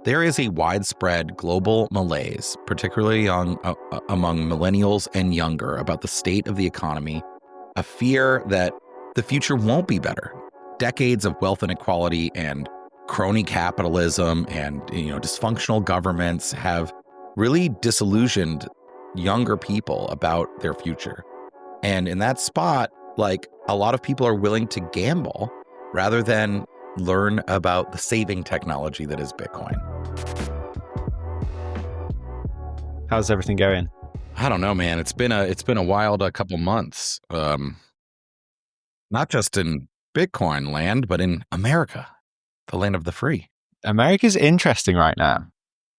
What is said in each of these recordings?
There is a widespread global malaise, particularly among millennials and younger, about the state of the economy, a fear that the future won't be better. Decades of wealth inequality and crony capitalism and dysfunctional governments have really disillusioned younger people about their future. And in that spot, like, a lot of people are willing to gamble rather than learn about the saving technology that is Bitcoin. How's everything going? I don't know, man. It's been a wild couple months. Not just in Bitcoin land, but in America, the land of the free. America's interesting right now.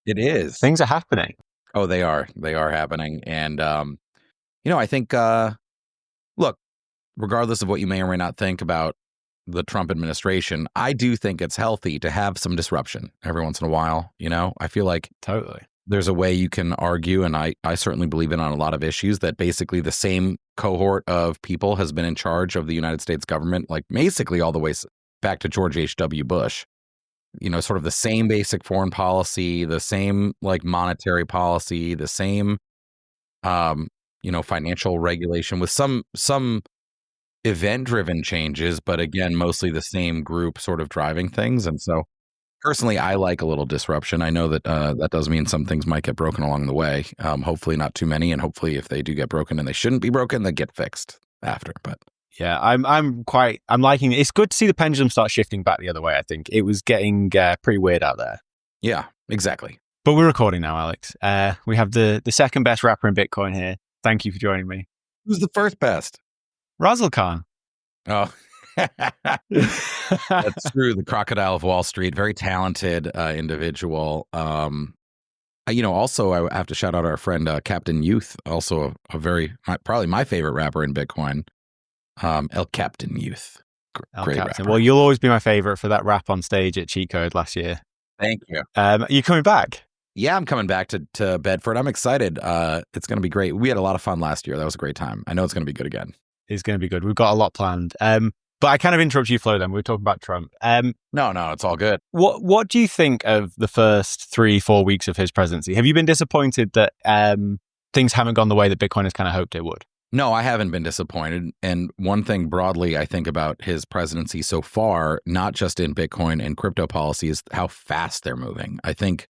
It is. Things are happening. Oh, they are. They are happening. And, I think, look, regardless of what you may or may not think about the Trump administration, I do think it's healthy to have some disruption every once in a while. I feel like Totally. There's a way you can argue, and I certainly believe in on a lot of issues, that basically the same cohort of people has been in charge of the United States government, like basically all the way back to George H.W. Bush. Sort of the same basic foreign policy, the same like monetary policy, the same, financial regulation with some event-driven changes, but again, mostly the same group sort of driving things. And so personally, I like a little disruption. I know that that does mean some things might get broken along the way. Hopefully not too many. And hopefully if they do get broken and they shouldn't be broken, they get fixed after. But yeah, I'm liking it. It's good to see the pendulum start shifting back the other way. I think it was getting pretty weird out there. Yeah, exactly. But we're recording now, Alex. We have the second best rapper in Bitcoin here. Thank you for joining me. Who's the first best? Razzle Khan. Oh, that's true. The Crocodile of Wall Street, very talented individual. Also, I have to shout out our friend Captain Youth, also probably my favorite rapper in Bitcoin. El Captain Youth. Great rapper. Well, you'll always be my favorite for that rap on stage at CheatCode last year. Thank you. Are you coming back? Yeah, I'm coming back to Bedford. I'm excited. It's going to be great. We had a lot of fun last year. That was a great time. I know it's going to be good again. It's going to be good. We've got a lot planned. But I kind of interrupt you, Flo, then. We were talking about Trump. No, it's all good. What do you think of the first 3-4 weeks of his presidency? Have you been disappointed that things haven't gone the way that Bitcoin has kind of hoped it would? No, I haven't been disappointed. And one thing broadly I think about his presidency so far, not just in Bitcoin and crypto policy, is how fast they're moving. I think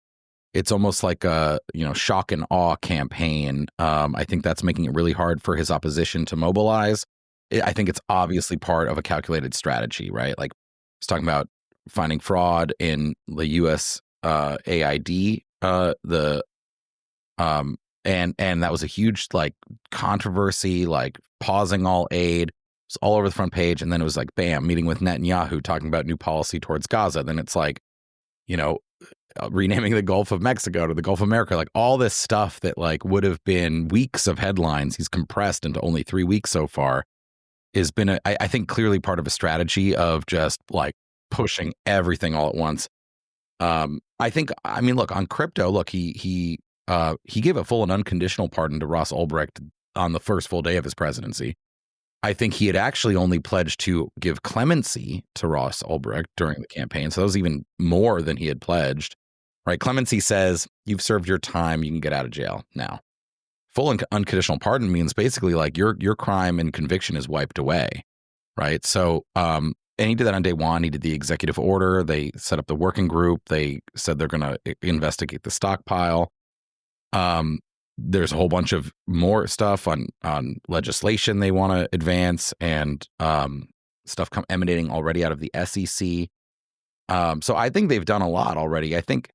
it's almost like a shock and awe campaign. I think that's making it really hard for his opposition to mobilize. I think it's obviously part of a calculated strategy, right? Like, he's talking about finding fraud in the U.S. AID, and that was a huge controversy, pausing all aid. It's all over the front page, and then it was like, bam, meeting with Netanyahu talking about new policy towards Gaza. Then it's renaming the Gulf of Mexico to the Gulf of America, like all this stuff that would have been weeks of headlines. He's compressed into only 3 weeks so far. Has been, I think, clearly part of a strategy of just pushing everything all at once. Look, on crypto, he gave a full and unconditional pardon to Ross Ulbricht on the first full day of his presidency. I think he had actually only pledged to give clemency to Ross Ulbricht during the campaign. So that was even more than he had pledged, right? Clemency says, you've served your time, you can get out of jail now. Full and unconditional pardon means basically your crime and conviction is wiped away, right? So, and he did that on day one. He did the executive order. They set up the working group. They said they're going to investigate the stockpile. There's a whole bunch of more stuff on legislation they want to advance, and stuff emanating already out of the SEC. So I think they've done a lot already. I think,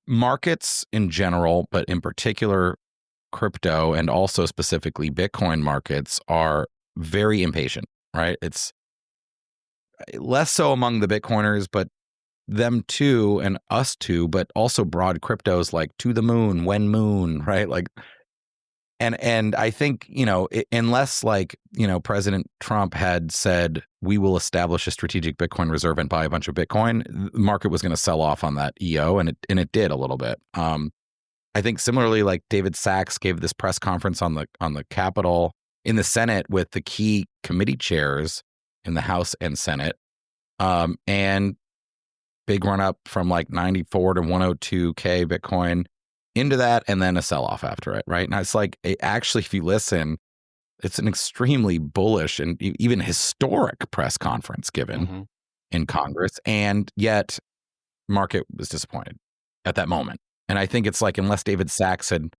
markets in general, but in particular crypto and also specifically Bitcoin markets, are very impatient, right? It's less so among the Bitcoiners, but them too, and us too, but also broad cryptos like to the moon, when moon, right? And I think, unless President Trump had said, we will establish a strategic Bitcoin reserve and buy a bunch of Bitcoin, the market was going to sell off on that EO, and it did a little bit. I think similarly, David Sachs gave this press conference on the Capitol in the Senate with the key committee chairs in the House and Senate. And big run up from like 94 to 102K Bitcoin into that, and then a sell off after it, right? And it's like, actually, if you listen, it's an extremely bullish and even historic press conference given in Congress, and yet market was disappointed at that moment. And I think it's like, unless David Sachs had,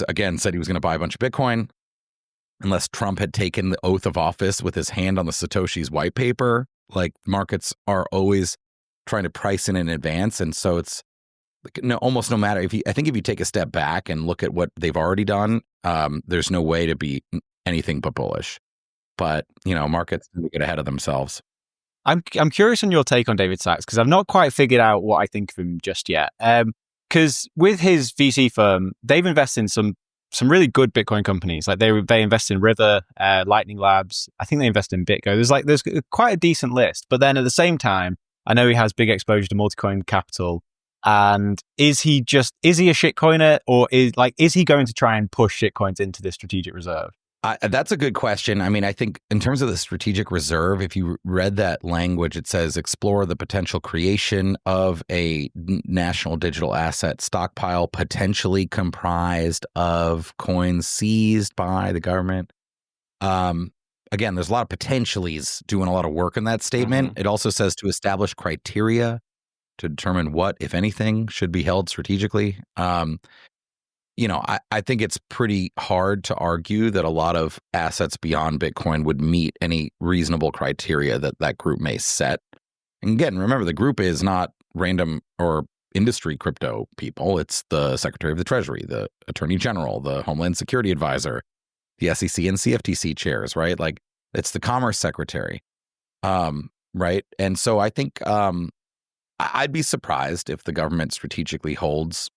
again, said he was going to buy a bunch of Bitcoin, unless Trump had taken the oath of office with his hand on the Satoshi's white paper, like, markets are always trying to price in advance. And so it's almost no matter I think if you take a step back and look at what they've already done, there's no way to be anything but bullish. But, markets tend to get ahead of themselves. I'm curious on your take on David Sachs, because I've not quite figured out what I think of him just yet. Because with his VC firm, they've invested in some really good Bitcoin companies. Like they invest in River, Lightning Labs. I think they invest in BitGo. There's quite a decent list. But then at the same time, I know he has big exposure to multi-coin capital. And is he a shitcoiner, or is he going to try and push shitcoins into the strategic reserve? That's a good question. I mean, I think in terms of the strategic reserve, if you read that language, it says explore the potential creation of a national digital asset stockpile potentially comprised of coins seized by the government. Again, there's a lot of potentiallys doing a lot of work in that statement. It also says to establish criteria to determine what, if anything, should be held strategically. I think it's pretty hard to argue that a lot of assets beyond Bitcoin would meet any reasonable criteria that group may set. And again, remember, the group is not random or industry crypto people. It's the Secretary of the Treasury, the Attorney General, the Homeland Security Advisor, the SEC and CFTC chairs, right? Like, it's the Commerce Secretary, right? And so I think I'd be surprised if the government strategically holds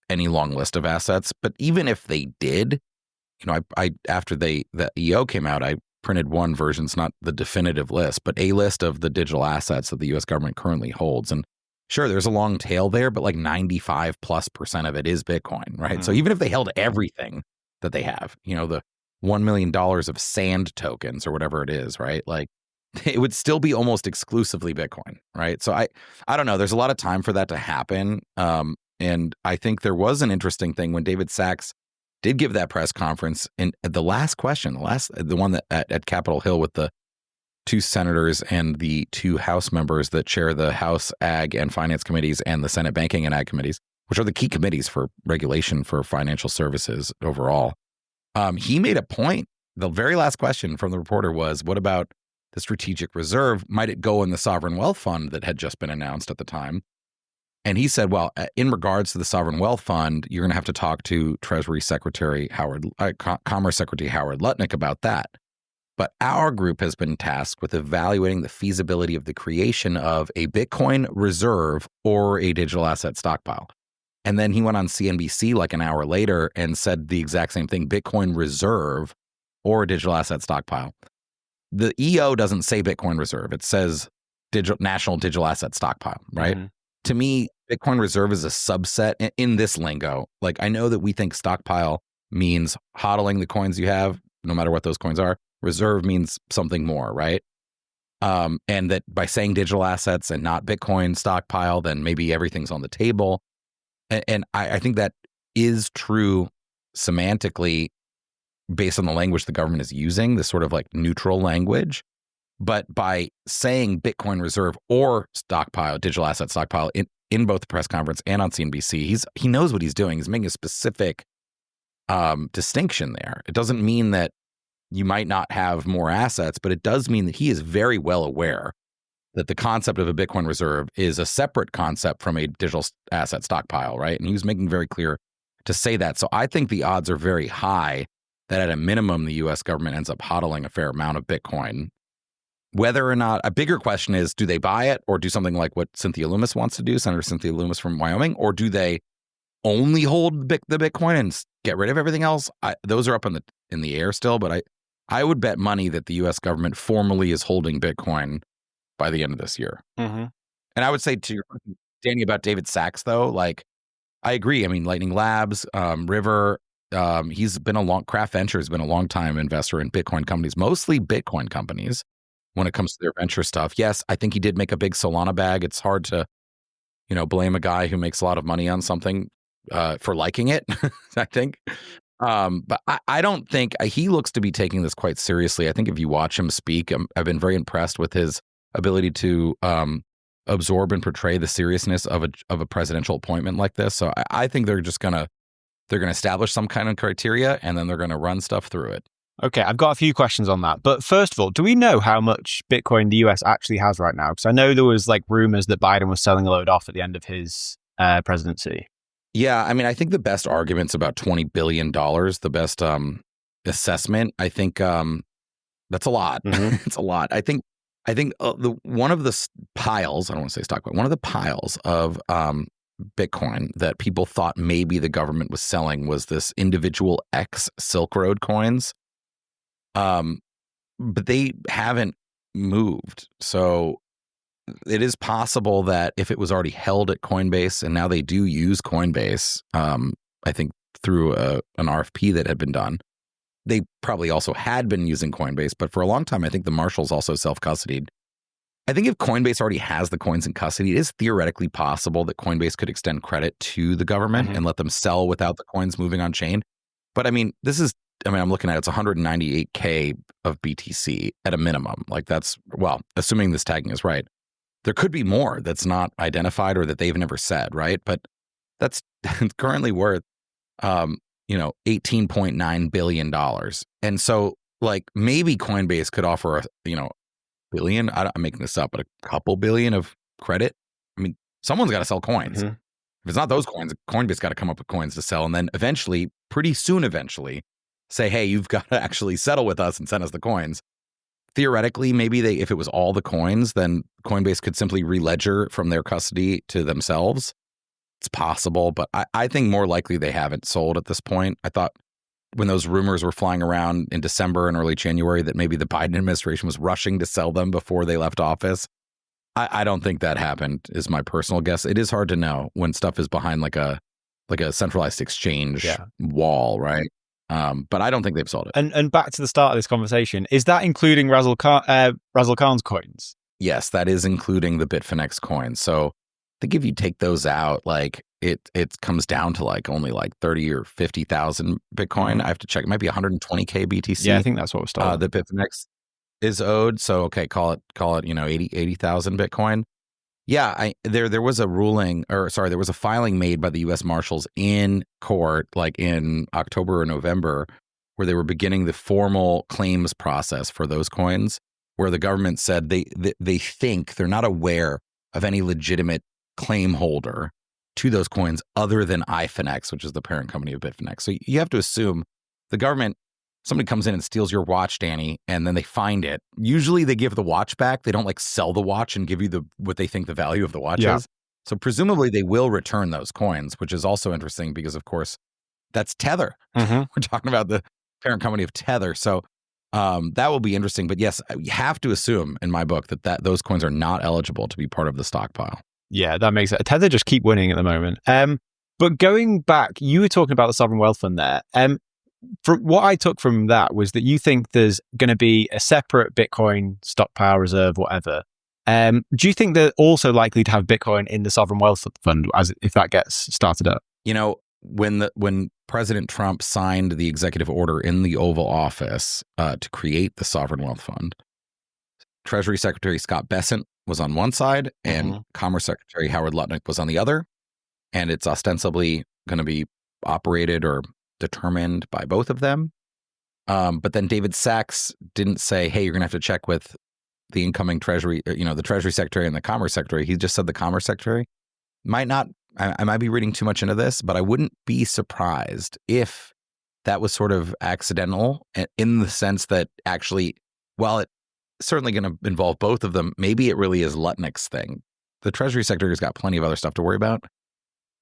any long list of assets. But even if they did, I after the EO came out, I printed one version. It's not the definitive list, but a list of the digital assets that the U.S. government currently holds. And sure, there's a long tail there, but like 95+% of it is Bitcoin, right? So even if they held everything that they have, the $1 million of sand tokens or whatever it is, right? Like, it would still be almost exclusively Bitcoin, right? So I don't know. There's a lot of time for that to happen. And I think there was an interesting thing when David Sachs did give that press conference, and the last question, the one that at Capitol Hill with the 2 senators and the 2 House members that chair the House Ag and Finance committees and the Senate Banking and Ag committees, which are the key committees for regulation for financial services overall. He made a point. The very last question from the reporter was, what about the strategic reserve? Might it go in the sovereign wealth fund that had just been announced at the time? And he said, well, in regards to the sovereign wealth fund, you're going to have to talk to Treasury Secretary Commerce Secretary Howard Lutnick about that. But our group has been tasked with evaluating the feasibility of the creation of a Bitcoin reserve or a digital asset stockpile. And then he went on CNBC like an hour later and said the exact same thing: Bitcoin reserve or a digital asset stockpile. The EO doesn't say Bitcoin reserve. It says national digital asset stockpile, right? To me, Bitcoin reserve is a subset in this lingo. Like, I know that we think stockpile means hodling the coins you have, no matter what those coins are. Reserve means something more, right? And that by saying digital assets and not Bitcoin stockpile, then maybe everything's on the table. And I think that is true semantically based on the language the government is using, this sort of like neutral language. But by saying Bitcoin reserve or stockpile, digital asset stockpile in both the press conference and on CNBC, he knows what he's doing. He's making a specific distinction there. It doesn't mean that you might not have more assets, but it does mean that he is very well aware that the concept of a Bitcoin reserve is a separate concept from a digital asset stockpile, right? And he was making very clear to say that. So I think the odds are very high that at a minimum, the U.S. government ends up hodling a fair amount of Bitcoin. Whether or not, a bigger question is, do they buy it or do something like what Cynthia Lummis wants to do, Senator Cynthia Lummis from Wyoming, or do they only hold the Bitcoin and get rid of everything else? Those are up in the air still, but I would bet money that the U.S. government formally is holding Bitcoin by the end of this year. And I would say to your question, Danny, about David Sachs, though, like, I agree. I mean, Lightning Labs, River, Craft Ventures has been a long time investor in Bitcoin companies, mostly Bitcoin companies, when it comes to their venture stuff. Yes, I think he did make a big Solana bag. It's hard to, blame a guy who makes a lot of money on something for liking it, I think. But I don't think he looks to be taking this quite seriously. I think if you watch him speak, I've been very impressed with his ability to absorb and portray the seriousness of a presidential appointment like this. So I think they're gonna establish some kind of criteria, and then they're gonna run stuff through it. Okay, I've got a few questions on that. But first of all, do we know how much Bitcoin the US actually has right now? Because I know there was rumors that Biden was selling a load off at the end of his presidency. Yeah, I mean, I think the best argument's about $20 billion. The best assessment, I think that's a lot. Mm-hmm. It's a lot. I think one of the piles, I don't want to say stock, but one of the piles of Bitcoin that people thought maybe the government was selling was this individual X Silk Road coins. But they haven't moved. So it is possible that if it was already held at Coinbase, and now they do use Coinbase, I think through an RFP that had been done, they probably also had been using Coinbase, but for a long time, I think the marshals also self-custodied. I think if Coinbase already has the coins in custody, it is theoretically possible that Coinbase could extend credit to the government and let them sell without the coins moving on chain. But I mean, I'm looking at it's 198K of BTC at a minimum. That's, well, assuming this tagging is right. There could be more that's not identified or that they've never said, right? But that's currently worth, $18.9 billion. And so maybe Coinbase could offer billion, I'm making this up, but a couple billion of credit. I mean, someone's got to sell coins. If it's not those coins, Coinbase got to come up with coins to sell. And then pretty soon, say, hey, you've got to actually settle with us and send us the coins. Theoretically, maybe if it was all the coins, then Coinbase could simply reledger from their custody to themselves. It's possible, but I think more likely they haven't sold at this point. I thought when those rumors were flying around in December and early January that maybe the Biden administration was rushing to sell them before they left office. I don't think that happened, is my personal guess. It is hard to know when stuff is behind like a centralized exchange wall, right? But I don't think they've sold it. And back to the start of this conversation, is that including Razzle Khan's coins? Yes, that is including the Bitfinex coins. So I think if you take those out, it comes down to only 30 or 50,000 Bitcoin. I have to check. It might be 120K BTC. Yeah, I think that's what was started. The Bitfinex is owed. So okay, call it 80,000 Bitcoin. Yeah, there was a ruling, there was a filing made by the U.S. Marshals in court, in October or November, where they were beginning the formal claims process for those coins, where the government said they think they're not aware of any legitimate claim holder to those coins other than iFinex, which is the parent company of Bitfinex. So you have to assume the government, somebody comes in and steals your watch, Danny, and then they find it. Usually they give the watch back. They don't sell the watch and give you what they think the value of the watch is. So presumably they will return those coins, which is also interesting because, of course, that's Tether. We're talking about the parent company of Tether. So that will be interesting. But yes, you have to assume in my book that those coins are not eligible to be part of the stockpile. Yeah, that makes it. Tether just keep winning at the moment. But going back, you were talking about the sovereign wealth fund there. From what I took from that was that you think there's going to be a separate Bitcoin stockpile reserve, whatever. Do you think they're also likely to have Bitcoin in the sovereign wealth fund if that gets started up? When President Trump signed the executive order in the Oval Office to create the sovereign wealth fund, Treasury Secretary Scott Bessent was on one side and Commerce Secretary Howard Lutnick was on the other. And it's ostensibly going to be operated or determined by both of them. But then David Sachs didn't say, hey, you're going to have to check with the incoming Treasury, the Treasury Secretary and the Commerce Secretary. He just said the Commerce Secretary. I might be reading too much into this, but I wouldn't be surprised if that was sort of accidental in the sense that actually, while it's certainly going to involve both of them, maybe it really is Lutnick's thing. The Treasury Secretary has got plenty of other stuff to worry about,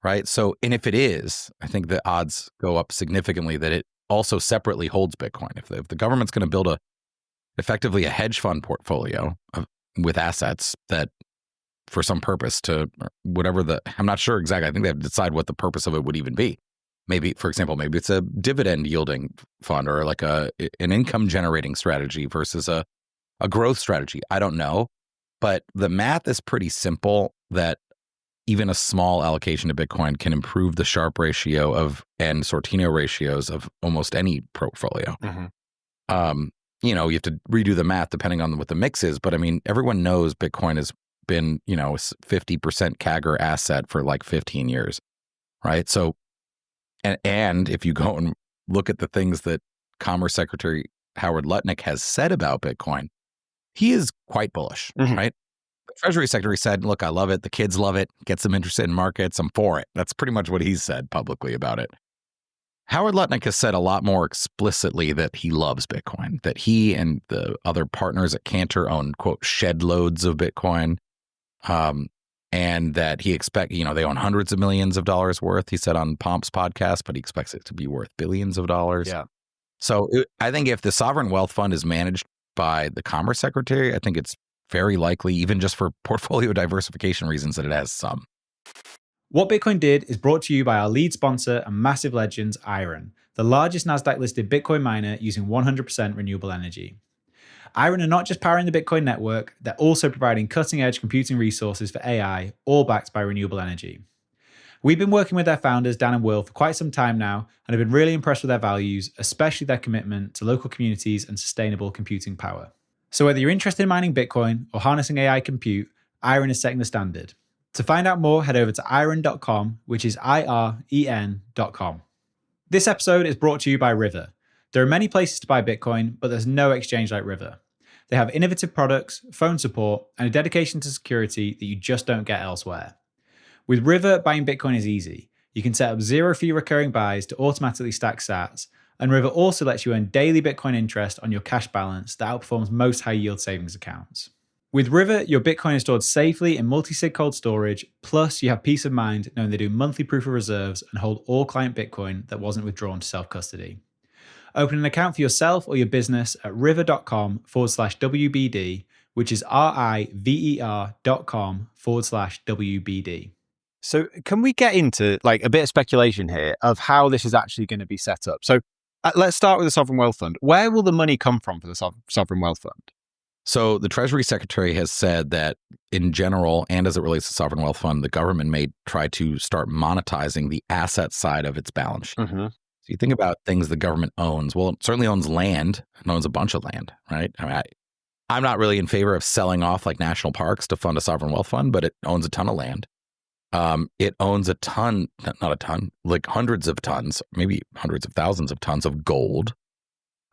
right? So, and if it is, I think the odds go up significantly that it also separately holds Bitcoin. If the government's going to build effectively a hedge fund portfolio with assets that for some purpose to whatever I'm not sure exactly. I think they have to decide what the purpose of it would even be. Maybe, for example, maybe it's a dividend yielding fund or an income generating strategy versus a A growth strategy, I don't know. But the math is pretty simple that even a small allocation to Bitcoin can improve the Sharpe ratio and Sortino ratios of almost any portfolio. You have to redo the math depending on what the mix is. But I mean, everyone knows Bitcoin has been, 50% CAGR asset for like 15 years, right? So, and if you go and look at the things that Commerce Secretary Howard Lutnick has said about Bitcoin, he is quite bullish, right? The Treasury Secretary said, look, I love it. The kids love it. Gets them interested in markets. I'm for it. That's pretty much what he's said publicly about it. Howard Lutnick has said a lot more explicitly that he loves Bitcoin, that he and the other partners at Cantor own, quote, shed loads of Bitcoin, and that he expects, they own hundreds of millions of dollars worth, he said on Pomp's podcast, but he expects it to be worth billions of dollars. Yeah. So I think if the Sovereign Wealth Fund is managed by the Commerce Secretary, I think it's very likely, even just for portfolio diversification reasons, that it has some. What Bitcoin did is brought to you by our lead sponsor and massive legends, Iron, the largest Nasdaq-listed Bitcoin miner using 100% renewable energy. Iron are not just powering the Bitcoin network, they're also providing cutting-edge computing resources for AI, all backed by renewable energy. We've been working with their founders, Dan and Will, for quite some time now, and have been really impressed with their values, especially their commitment to local communities and sustainable computing power. So whether you're interested in mining Bitcoin or harnessing AI compute, Iron is setting the standard. To find out more, head over to iron.com, which is IREN.com. This episode is brought to you by River. There are many places to buy Bitcoin, but there's no exchange like River. They have innovative products, phone support, and a dedication to security that you just don't get elsewhere. With River, buying Bitcoin is easy. You can set up zero-fee recurring buys to automatically stack sats, and River also lets you earn daily Bitcoin interest on your cash balance that outperforms most high-yield savings accounts. With River, your Bitcoin is stored safely in multi-sig cold storage, plus you have peace of mind knowing they do monthly proof of reserves and hold all client Bitcoin that wasn't withdrawn to self-custody. Open an account for yourself or your business at river.com/WBD, which is RIVER.com/WBD. So can we get into like a bit of speculation here of how this is actually going to be set up? So let's start with the Sovereign Wealth Fund. Where will the money come from for the Sovereign Wealth Fund? So the Treasury Secretary has said that in general, and as it relates to Sovereign Wealth Fund, the government may try to start monetizing the asset side of its balance sheet. So you think about things the government owns. Well, it certainly owns land and owns a bunch of land, right? I mean, I'm not really in favor of selling off like national parks to fund a sovereign wealth fund, but it owns a ton of land. It owns a ton, not a ton, like hundreds of tons, maybe hundreds of thousands of tons of gold,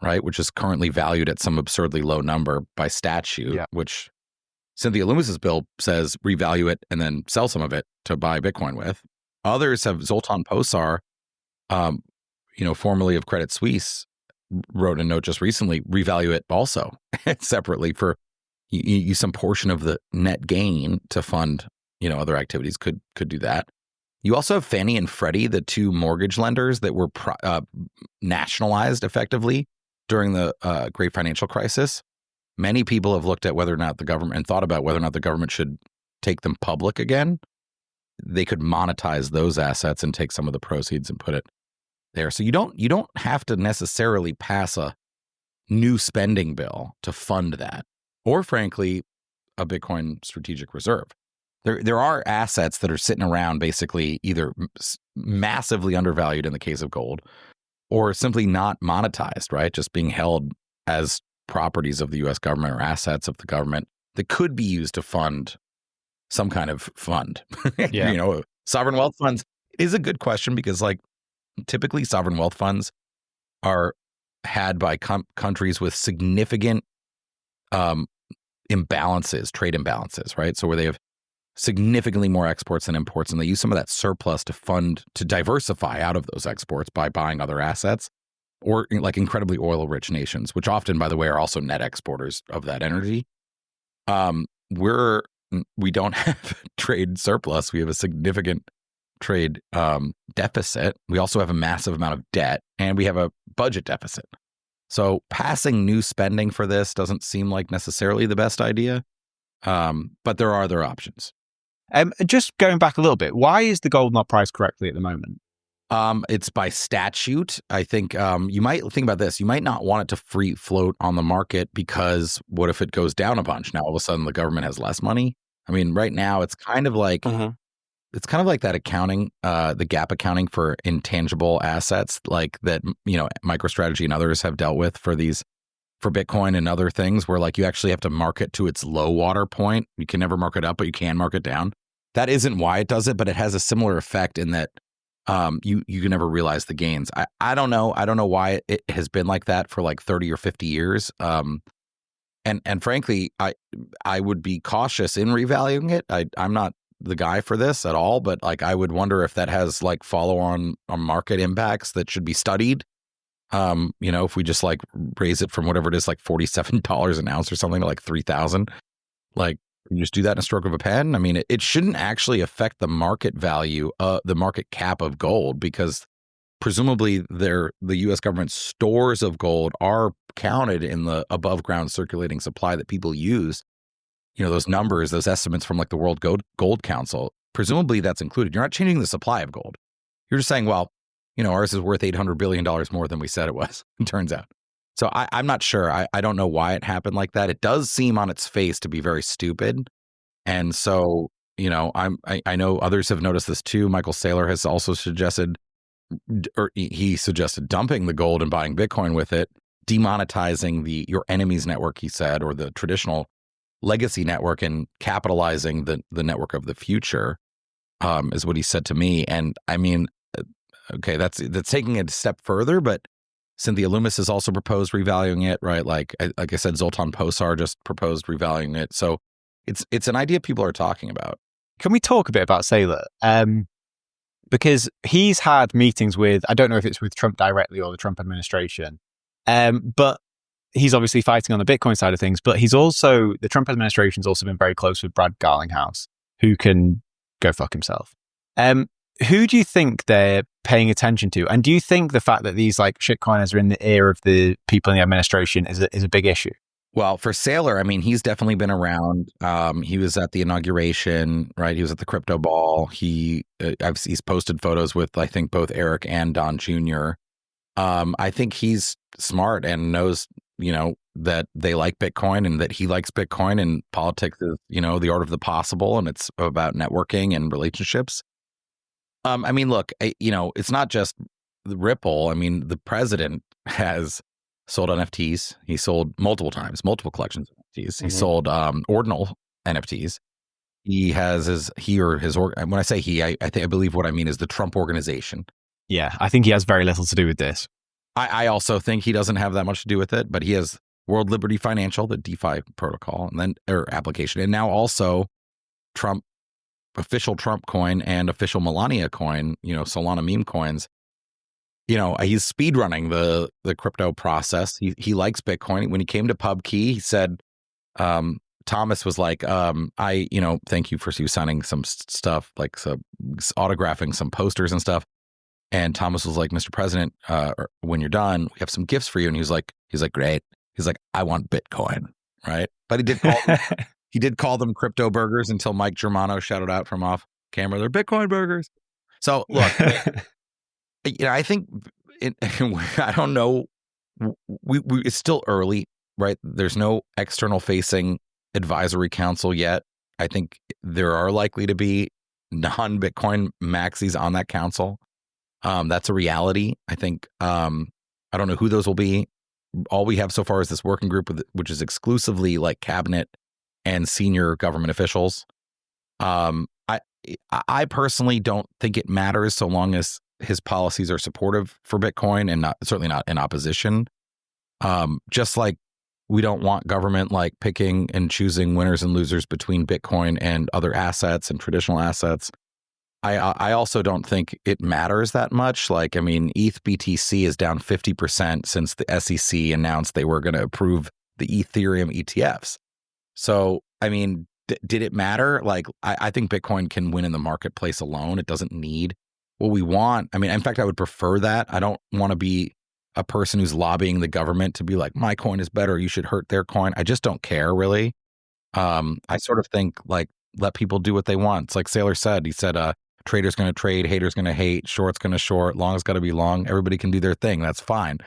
right? Which is currently valued at some absurdly low number by statute, which Cynthia Lummis's bill says revalue it and then sell some of it to buy Bitcoin with. Others have, Zoltan Posar, formerly of Credit Suisse, wrote a note just recently, revalue it also separately for use some portion of the net gain to fund, other activities could do that. You also have Fannie and Freddie, the two mortgage lenders that were nationalized effectively during the Great Financial Crisis. Many people have looked at whether or not the government and thought about whether or not the government should take them public again. They could monetize those assets and take some of the proceeds and put it there. So you don't have to necessarily pass a new spending bill to fund that, or frankly, a Bitcoin strategic reserve. There are assets that are sitting around basically either massively undervalued in the case of gold, or simply not monetized, right? Just being held as properties of the U.S. government or assets of the government that could be used to fund some kind of fund. Sovereign wealth funds is a good question because, typically sovereign wealth funds are had by countries with significant imbalances, trade imbalances, right? So where they have significantly more exports than imports, and they use some of that surplus to diversify out of those exports by buying other assets, or like incredibly oil-rich nations, which often, by the way, are also net exporters of that energy. We don't have trade surplus. We have a significant trade deficit. We also have a massive amount of debt, and we have a budget deficit. So passing new spending for this doesn't seem like necessarily the best idea, but there are other options. Just going back a little bit, why is the gold not priced correctly at the moment? It's by statute. I think you might think about this. You might not want it to free float on the market because what if it goes down a bunch? Now all of a sudden the government has less money. I mean, right now it's kind of like that accounting, the gap accounting for intangible assets, like that MicroStrategy and others have dealt with for Bitcoin and other things, where like you actually have to mark it to its low water point. You can never mark it up, but you can mark it down. That isn't why it does it, but it has a similar effect in that you can never realize the gains. I don't know. I don't know why it has been like that for like 30 or 50 years. And frankly, I would be cautious in revaluing it. I'm not the guy for this at all, but like I would wonder if that has like follow-on market impacts that should be studied. If we just like raise it from whatever it is, like $47 an ounce or something to like 3,000, like you just do that in a stroke of a pen. I mean, it shouldn't actually affect the market value, the market cap of gold, because presumably the U.S. government stores of gold are counted in the above ground circulating supply that people use. Those numbers, those estimates from like the World Gold Council, presumably that's included. You're not changing the supply of gold. You're just saying, well, ours is worth $800 billion more than we said it was, it turns out. So I'm not sure. I don't know why it happened like that. It does seem on its face to be very stupid. And so, I know others have noticed this too. Michael Saylor has also suggested dumping the gold and buying Bitcoin with it, demonetizing your enemy's network, he said, or the traditional legacy network, and capitalizing the network of the future, is what he said to me. And I mean, okay, that's taking it a step further, but Cynthia Loomis has also proposed revaluing it, right? Like I said, Zoltan Posar just proposed revaluing it. So it's an idea people are talking about. Can we talk a bit about Saylor? Because he's had meetings with, I don't know if it's with Trump directly or the Trump administration, but he's obviously fighting on the Bitcoin side of things, but the Trump administration's also been very close with Brad Garlinghouse, who can go fuck himself. Who do you think they're paying attention to? And do you think the fact that these like shitcoiners are in the ear of the people in the administration is a big issue? Well, for Saylor, I mean, he's definitely been around. He was at the inauguration, right? He was at the crypto ball. He's posted photos with, I think, both Eric and Don Jr. I think he's smart and knows, that they like Bitcoin and that he likes Bitcoin, and politics is, the art of the possible, and it's about networking and relationships. I mean, look, it's not just Ripple. I mean, the president has sold NFTs. He sold multiple times, multiple collections of NFTs. He sold ordinal NFTs. He has when I say he, I believe what I mean is the Trump organization. Yeah, I think he has very little to do with this. I also think he doesn't have that much to do with it, but he has World Liberty Financial, the DeFi protocol, and then application, and now also official Trump coin and official Melania coin, Solana meme coins. He's speedrunning the crypto process. He likes Bitcoin. When he came to PubKey, he said, Thomas was like, thank you for you signing some stuff, like autographing some posters and stuff. And Thomas was like, Mr. President, when you're done, we have some gifts for you. And he's like, great. He's like, I want Bitcoin, right? But he did call them crypto burgers until Mike Germano shouted out from off camera, they're Bitcoin burgers. So look, I think I don't know. It's still early, right? There's no external facing advisory council yet. I think there are likely to be non-Bitcoin maxis on that council. That's a reality. I think, I don't know who those will be. All we have so far is this working group, which is exclusively like cabinet and senior government officials. I personally don't think it matters so long as his policies are supportive for Bitcoin and certainly not in opposition. Just like we don't want government like picking and choosing winners and losers between Bitcoin and other assets and traditional assets. I also don't think it matters that much. Like, I mean, ETH BTC is down 50% since the SEC announced they were going to approve the Ethereum ETFs. So, I mean, did it matter? Like, I think Bitcoin can win in the marketplace alone. It doesn't need what we want. I mean, in fact, I would prefer that. I don't want to be a person who's lobbying the government to be like, my coin is better, you should hurt their coin. I just don't care, really. I sort of think, like, let people do what they want. It's like Saylor said. He said, Trader's going to trade, hater's going to hate, short's going to short, long's got to be long. Everybody can do their thing. That's fine.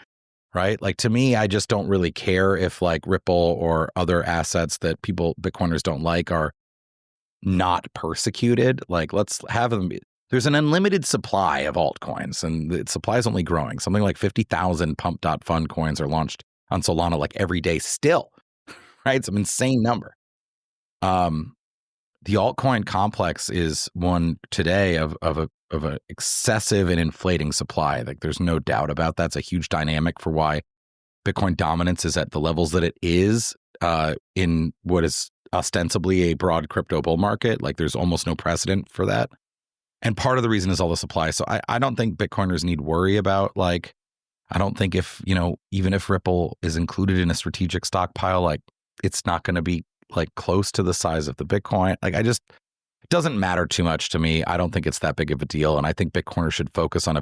Right? Like, to me, I just don't really care if like Ripple or other assets that Bitcoiners don't like are not persecuted. Like, let's have them be. There's an unlimited supply of altcoins, and the supply is only growing. Something like 50,000 pump.fund coins are launched on Solana like every day still, right? It's an insane number. The altcoin complex is one today of an excessive and inflating supply. Like, there's no doubt about that. It's a huge dynamic for why Bitcoin dominance is at the levels that it is in what is ostensibly a broad crypto bull market. Like, there's almost no precedent for that. And part of the reason is all the supply. So I don't think Bitcoiners need worry about, like, I don't think if, even if Ripple is included in a strategic stockpile, like, it's not going to be like close to the size of the Bitcoin. Like, it doesn't matter too much to me. I don't think it's that big of a deal. And I think Bitcoiners should focus on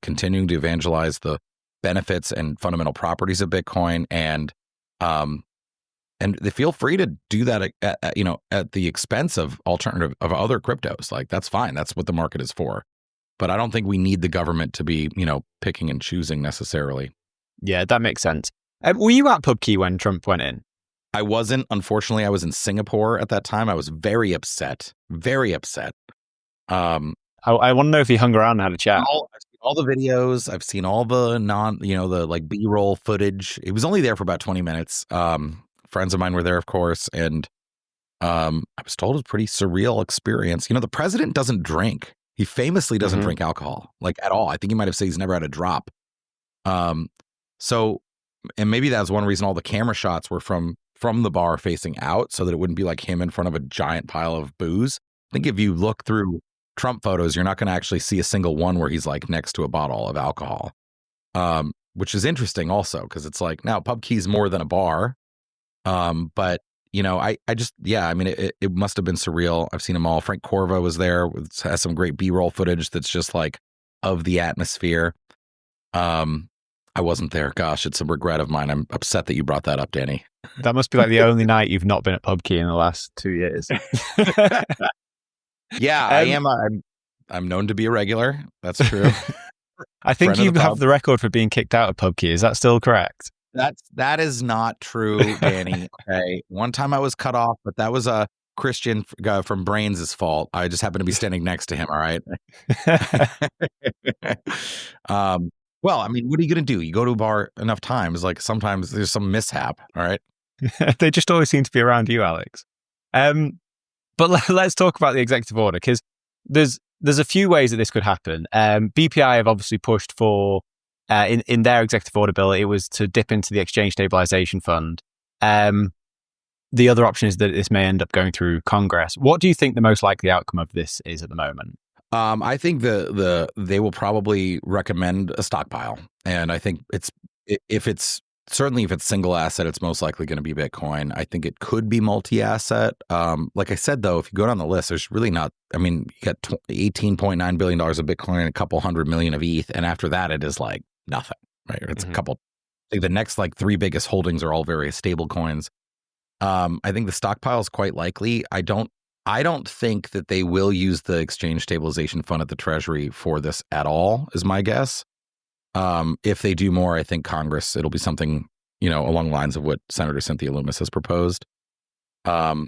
continuing to evangelize the benefits and fundamental properties of Bitcoin. And they feel free to do that at the expense of other cryptos. Like, that's fine. That's what the market is for. But I don't think we need the government to be, picking and choosing necessarily. Yeah, that makes sense. Were you at PubKey when Trump went in? I wasn't. Unfortunately, I was in Singapore at that time. I was very upset. Very upset. I want to know if he hung around and had a chat. I've seen all the videos. I've seen all the the like B-roll footage. It was only there for about 20 minutes. Friends of mine were there, of course, and I was told it was a pretty surreal experience. The president doesn't drink. He famously doesn't drink alcohol, like, at all. I think he might have said he's never had a drop. So, and maybe that's one reason all the camera shots were from the bar facing out, so that it wouldn't be like him in front of a giant pile of booze. I think if you look through Trump photos, you're not going to actually see a single one where he's like next to a bottle of alcohol, which is interesting also, because it's like, now PubKey's more than a bar. But it must have been surreal. I've seen them all. Frank Corva was there, has some great B-roll footage that's just like of the atmosphere. I wasn't there. Gosh, it's a regret of mine. I'm upset that you brought that up, Danny. That must be like the only night you've not been at PubKey in the last 2 years. Yeah, I am. I'm known to be a regular. That's true. I think you have the record for being kicked out of PubKey. Is that still correct? That is not true, Danny. Okay, one time I was cut off, but that was a Christian from Brains' fault. I just happened to be standing next to him. All right. Well, I mean, what are you going to do? You go to a bar enough times, like, sometimes there's some mishap. All right. They just always seem to be around you, Alex. But let's talk about the executive order, because there's a few ways that this could happen. BPI have obviously pushed for, in their executive order bill, it was to dip into the exchange stabilization fund. The other option is that this may end up going through Congress. What do you think the most likely outcome of this is at the moment? I think they will probably recommend a stockpile, and I think if it's single asset, it's most likely going to be Bitcoin. I think it could be multi-asset. Like I said, though, if you go down the list, there's really not. I mean, you got $18.9 billion of Bitcoin and a couple $100 million of ETH, and after that, it is like nothing. Right? It's a couple. I think the next like three biggest holdings are all various stable coins. I think the stockpile is quite likely. I don't think that they will use the exchange stabilization fund at the Treasury for this at all, is my guess. If they do more, I think Congress, it'll be something, along the lines of what Senator Cynthia Lummis has proposed. That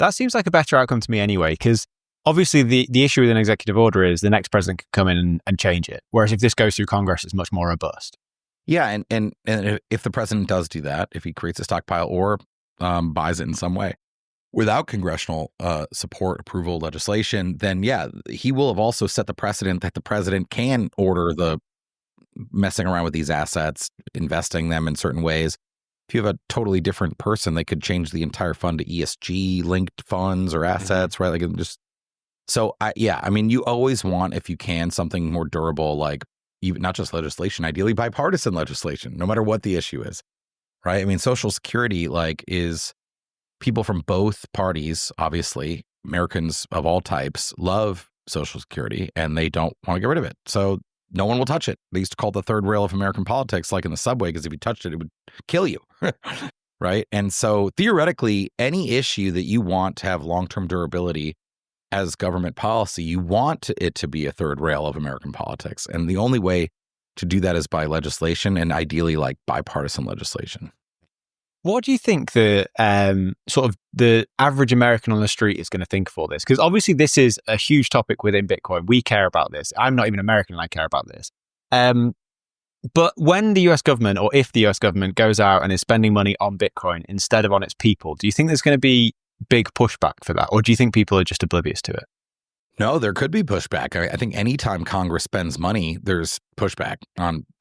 seems like a better outcome to me anyway, because obviously the issue with an executive order is the next president could come in and change it. Whereas if this goes through Congress, it's much more robust. Yeah. And if the president does do that, if he creates a stockpile or buys it in some way, without congressional support, approval, legislation, then he will have also set the precedent that the president can order the messing around with these assets, investing them in certain ways. If you have a totally different person, they could change the entire fund to ESG linked funds or assets, right? Like, just so I mean, you always want, if you can, something more durable, like even not just legislation, ideally bipartisan legislation, no matter what the issue is, right? I mean, Social Security is. People from both parties, obviously, Americans of all types, love Social Security, and they don't want to get rid of it. So no one will touch it. They used to call it the third rail of American politics, like in the subway, because if you touched it, it would kill you, right? And so theoretically, any issue that you want to have long-term durability as government policy, you want it to be a third rail of American politics. And the only way to do that is by legislation, and ideally like bipartisan legislation. What do you think the sort of the average American on the street is going to think of all this? Because obviously this is a huge topic within Bitcoin. We care about this. I'm not even American and I care about this. But when the US government, or if the US government goes out and is spending money on Bitcoin instead of on its people, do you think there's going to be big pushback for that? Or do you think people are just oblivious to it? No, there could be pushback. I think anytime Congress spends money, there's pushback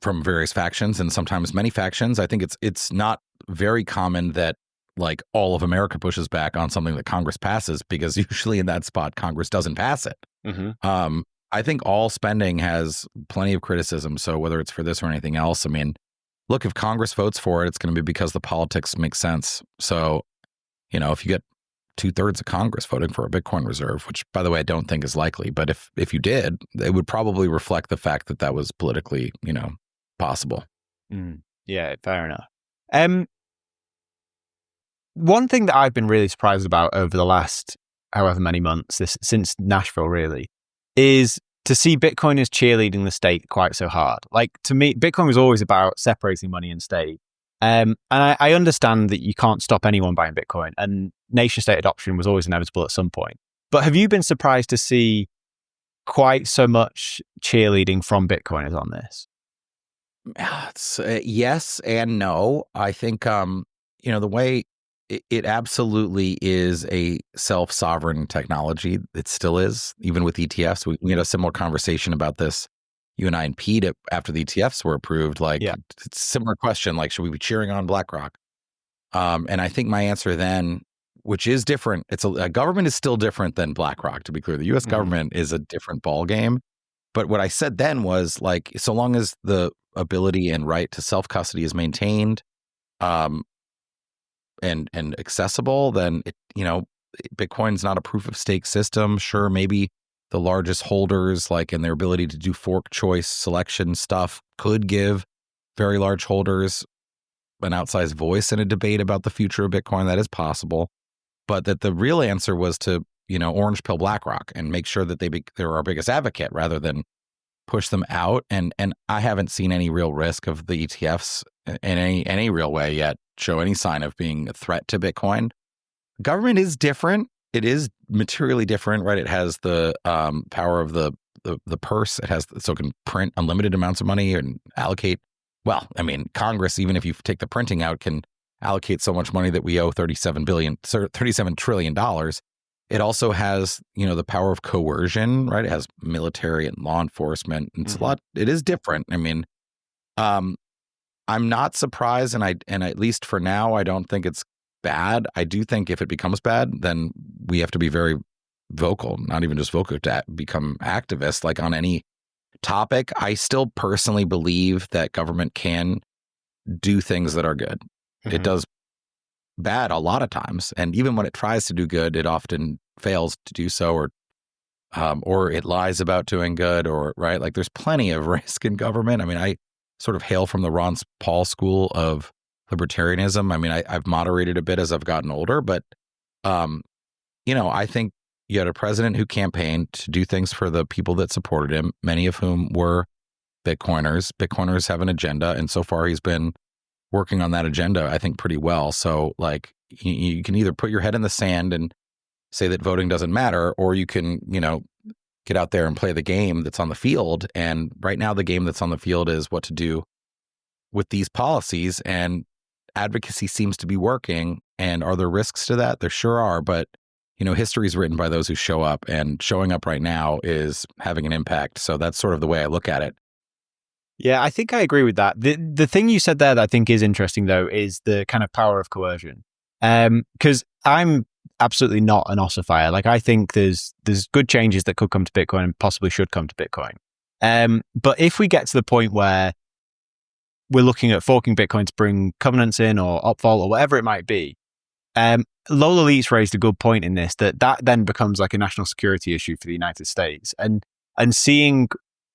from various factions, and sometimes many factions. I think it's not very common that like all of America pushes back on something that Congress passes, because usually in that spot, Congress doesn't pass it. Mm-hmm. I think all spending has plenty of criticism. So whether it's for this or anything else, I mean, look, if Congress votes for it, it's going to be because the politics make sense. So, if you get 2/3 of Congress voting for a Bitcoin reserve, which, by the way, I don't think is likely, but if you did, it would probably reflect the fact that that was politically, possible. Yeah, fair enough. One thing that I've been really surprised about over the last however many months, since Nashville really, is to see Bitcoiners cheerleading the state quite so hard. Like, to me, Bitcoin was always about separating money and state. And I understand that you can't stop anyone buying Bitcoin, and nation state adoption was always inevitable at some point. But have you been surprised to see quite so much cheerleading from Bitcoiners on this? It's, yes and no. I think, the way it absolutely is a self-sovereign technology. It still is, even with ETFs. We had a similar conversation about this, you and I, and Pete, after the ETFs were approved. Like, It's a similar question, like, should we be cheering on BlackRock? And I think my answer then, which is different, a government is still different than BlackRock, to be clear. The U.S. government is a different ballgame. But what I said then was, like, so long as the ability and right to self-custody is maintained, and accessible, then Bitcoin's not a proof of stake system. Sure, maybe the largest holders, like, in their ability to do fork choice selection stuff, could give very large holders an outsized voice in a debate about the future of Bitcoin. That is possible, but that the real answer was to orange pill BlackRock and make sure that they're our biggest advocate rather than push them out. And I haven't seen any real risk of the ETFs in any real way yet show any sign of being a threat to Bitcoin. Government is different. It is materially different, right? It has the power of the purse. So it can print unlimited amounts of money and allocate. Well, I mean, Congress, even if you take the printing out, can allocate so much money that we owe $37 trillion. It also has, the power of coercion, right? It has military and law enforcement. It's a lot. It is different. I mean, I'm not surprised, and at least for now, I don't think it's bad. I do think if it becomes bad, then we have to be very vocal, not even just vocal, to become activists, like on any topic. I still personally believe that government can do things that are good. It does bad a lot of times, and even when it tries to do good, it often fails to do so, or it lies about doing good, or right. Like, there's plenty of risk in government. I mean, I sort of hail from the Ron Paul school of libertarianism. I mean, I've moderated a bit as I've gotten older, but I think you had a president who campaigned to do things for the people that supported him, many of whom were Bitcoiners. Bitcoiners have an agenda, and so far he's been working on that agenda, I think, pretty well. So, like, you can either put your head in the sand and say that voting doesn't matter, or you can, get out there and play the game that's on the field. And right now, the game that's on the field is what to do with these policies, and advocacy seems to be working. And are there risks to that? There sure are. But, history is written by those who show up, and showing up right now is having an impact. So that's sort of the way I look at it. Yeah, I think I agree with that. The thing you said there that I think is interesting, though, is the kind of power of coercion. Because I'm absolutely not an ossifier. Like, I think there's good changes that could come to Bitcoin and possibly should come to Bitcoin. But if we get to the point where we're looking at forking Bitcoin to bring covenants in, or upvolt, or whatever it might be, Lola Leitz raised a good point in this, that then becomes like a national security issue for the United States. And seeing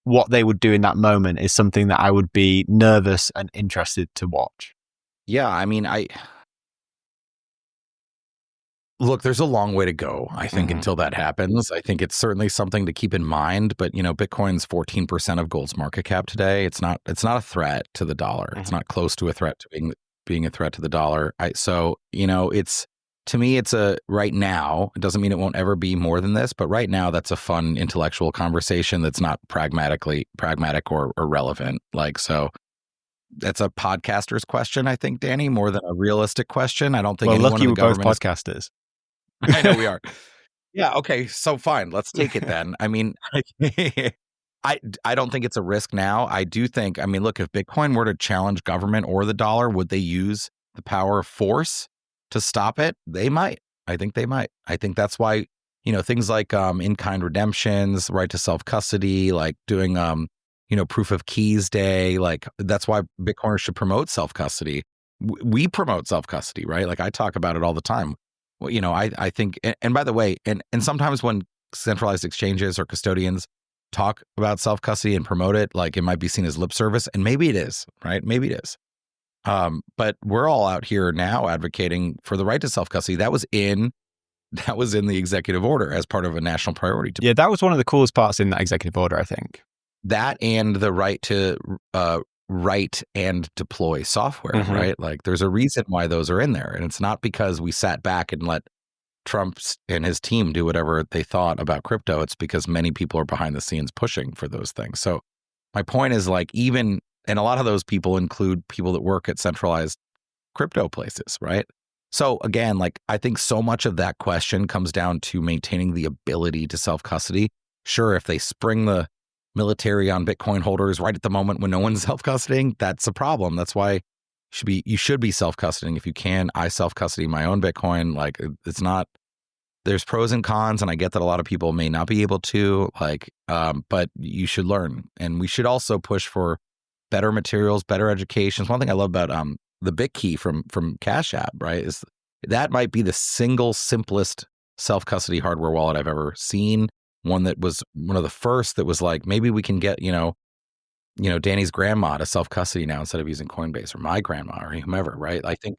what they would do in that moment is something that I would be nervous and interested to watch. Yeah, I mean, Look, there's a long way to go, I think, until that happens. I think it's certainly something to keep in mind, but Bitcoin's 14% of gold's market cap today. It's not a threat to the dollar. It's not close to a threat to being a threat to the dollar. It's, to me, it's right now, it doesn't mean it won't ever be more than this, but right now that's a fun intellectual conversation that's not pragmatic or relevant. So that's a podcaster's question, I think, Danny, more than a realistic question. I don't think anyone lucky in the we're both government podcasters. I know we are. Yeah. Okay. So fine. Let's take it then. I mean, I don't think it's a risk now. I do think, look, if Bitcoin were to challenge government or the dollar, would they use the power of force to stop it? They might. I think they might. I think that's why, things like in-kind redemptions, right to self-custody, like doing, proof of keys day, that's why Bitcoiners should promote self-custody. We promote self-custody, right? I talk about it all the time. Well, I think, and by the way, and sometimes when centralized exchanges or custodians talk about self-custody and promote it, it might be seen as lip service, and maybe it is, right? Maybe it is. But we're all out here now advocating for the right to self-custody. That was in the executive order as part of a national priority. Yeah, that was one of the coolest parts in that executive order, I think. That and the right to write and deploy software, right? There's a reason why those are in there. And it's not because we sat back and let Trump and his team do whatever they thought about crypto. It's because many people are behind the scenes pushing for those things. So my point is and a lot of those people include people that work at centralized crypto places, right? So again, I think so much of that question comes down to maintaining the ability to self-custody. Sure, if they spring the military on Bitcoin holders right at the moment when no one's self-custodying, that's a problem. That's why you should be self-custodying if you can. I self-custody my own Bitcoin. It's not, there's pros and cons, and I get that a lot of people may not be able to, but you should learn. And we should also push for better materials, better education. One thing I love about the PubKey from Cash App, right, is that might be the single simplest self-custody hardware wallet I've ever seen. One that was one of the first that was maybe we can get, Danny's grandma to self-custody now instead of using Coinbase, or my grandma or whomever, right? I think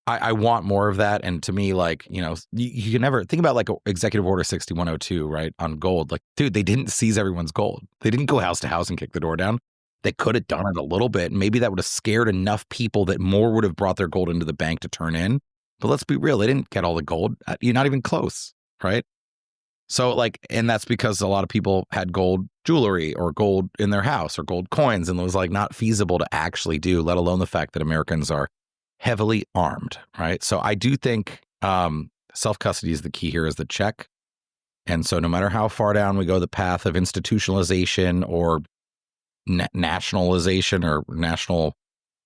I want more of that. And to me, you can never think about Executive Order 6102, right, on gold. Dude, they didn't seize everyone's gold. They didn't go house to house and kick the door down. They could have done it a little bit. And maybe that would have scared enough people that more would have brought their gold into the bank to turn in. But let's be real. They didn't get all the gold. You're not even close, right? So and that's because a lot of people had gold jewelry or gold in their house or gold coins, and it was not feasible to actually do, let alone the fact that Americans are heavily armed, right? So I do think self-custody is the key here, is the check. And so no matter how far down we go the path of institutionalization or nationalization or national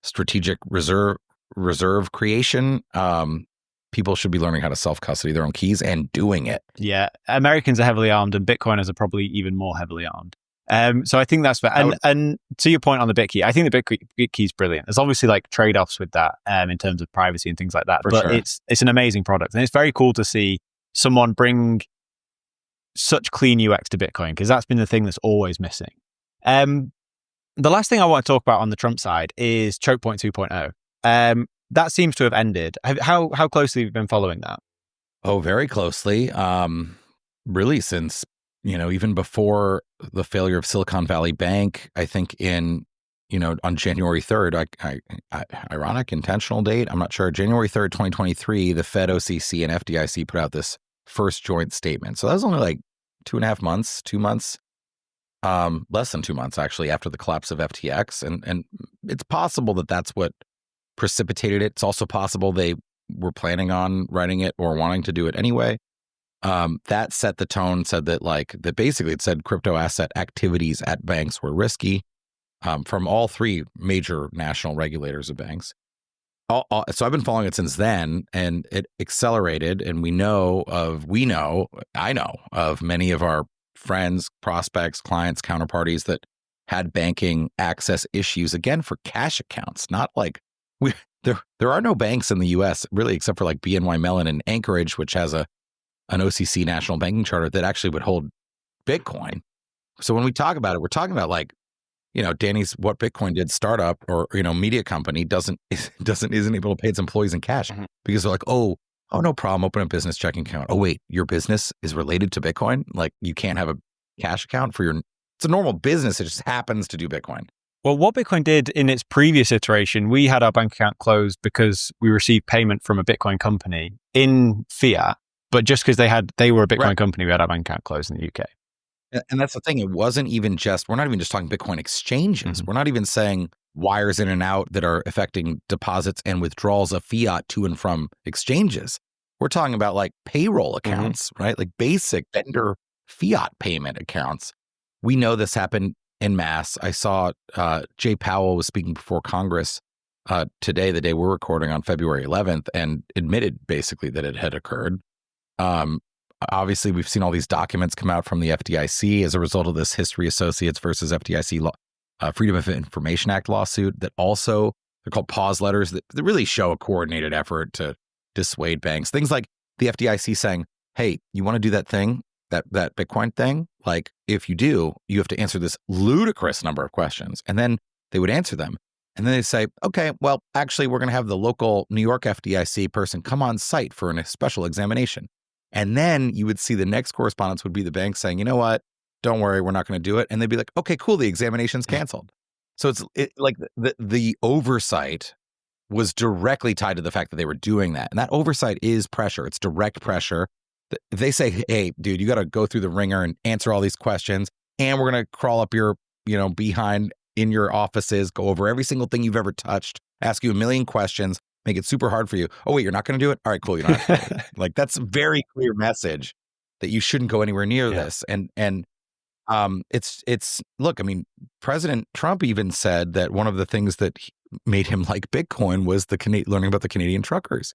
strategic reserve creation, people should be learning how to self-custody their own keys and doing it. Yeah, Americans are heavily armed, and Bitcoiners are probably even more heavily armed. So I think that's fair. And to your point on the BitKey, I think the BitKey is brilliant. There's obviously trade-offs with that in terms of privacy and things like that. But it's an amazing product, and it's very cool to see someone bring such clean UX to Bitcoin, because that's been the thing that's always missing. The last thing I want to talk about on the Trump side is Chokepoint 2.0. That seems to have ended. How closely have you been following that? Oh, very closely. Really since, even before the failure of Silicon Valley Bank, I think on January 3rd, ironic, intentional date, I'm not sure, January 3rd, 2023, the Fed, OCC, and FDIC put out this first joint statement. So that was only 2.5 months, 2 months, less than 2 months actually, after the collapse of FTX. And it's possible that that's what precipitated it. It's also possible they were planning on writing it or wanting to do it anyway. That set the tone, said that basically it said crypto asset activities at banks were risky, from all three major national regulators of banks. So I've been following it since then, and it accelerated. And I know of many of our friends, prospects, clients, counterparties that had banking access issues, again, for cash accounts, not there are no banks in the U.S. really, except for BNY Mellon in Anchorage, which has an OCC national banking charter that actually would hold Bitcoin. So when we talk about it, we're talking about Danny's What Bitcoin Did startup or media company isn't able to pay its employees in cash because they're oh, Oh, no problem. Open a business checking account. Oh, wait, your business is related to Bitcoin? Like you can't have a cash account for it's a normal business. It just happens to do Bitcoin. Well, what Bitcoin did in its previous iteration, we had our bank account closed because we received payment from a Bitcoin company in fiat, but just because they were a Bitcoin company, we had our bank account closed in the UK. And that's the thing. It wasn't even we're not even just talking Bitcoin exchanges. We're not even saying wires in and out that are affecting deposits and withdrawals of fiat to and from exchanges. We're talking about like payroll accounts, right? Like basic vendor fiat payment accounts. We know this happened en masse. I saw Jay Powell was speaking before Congress today, the day we're recording on February 11th, and admitted basically that it had occurred. Obviously, we've seen all these documents come out from the FDIC as a result of this History Associates versus FDIC Freedom of Information Act lawsuit that also, they're called pause letters that really show a coordinated effort to dissuade banks. Things like the FDIC saying, hey, you want to do that thing, that Bitcoin thing? Like, if you do, you have to answer this ludicrous number of questions. And then they would answer them. And then they say, okay, well, actually, we're going to have the local New York FDIC person come on site for a special examination. And then you would see the next correspondence would be the bank saying, you know what, don't worry, we're not going to do it. And they'd be like, okay, cool, the examination's canceled. So it's like the oversight was directly tied to the fact that they were doing that. And that oversight is pressure. It's direct pressure. If they say, hey, dude, you got to go through the ringer and answer all these questions, and we're going to crawl up your, behind in your offices, go over every single thing you've ever touched, ask you a million questions, make it super hard for you. Oh, wait, you're not going to do it? All right, cool. You don't have to do it. Like, that's a very clear message that you shouldn't go anywhere near this. And it's look, I mean, President Trump even said that one of the things that made him like Bitcoin was learning about the Canadian truckers,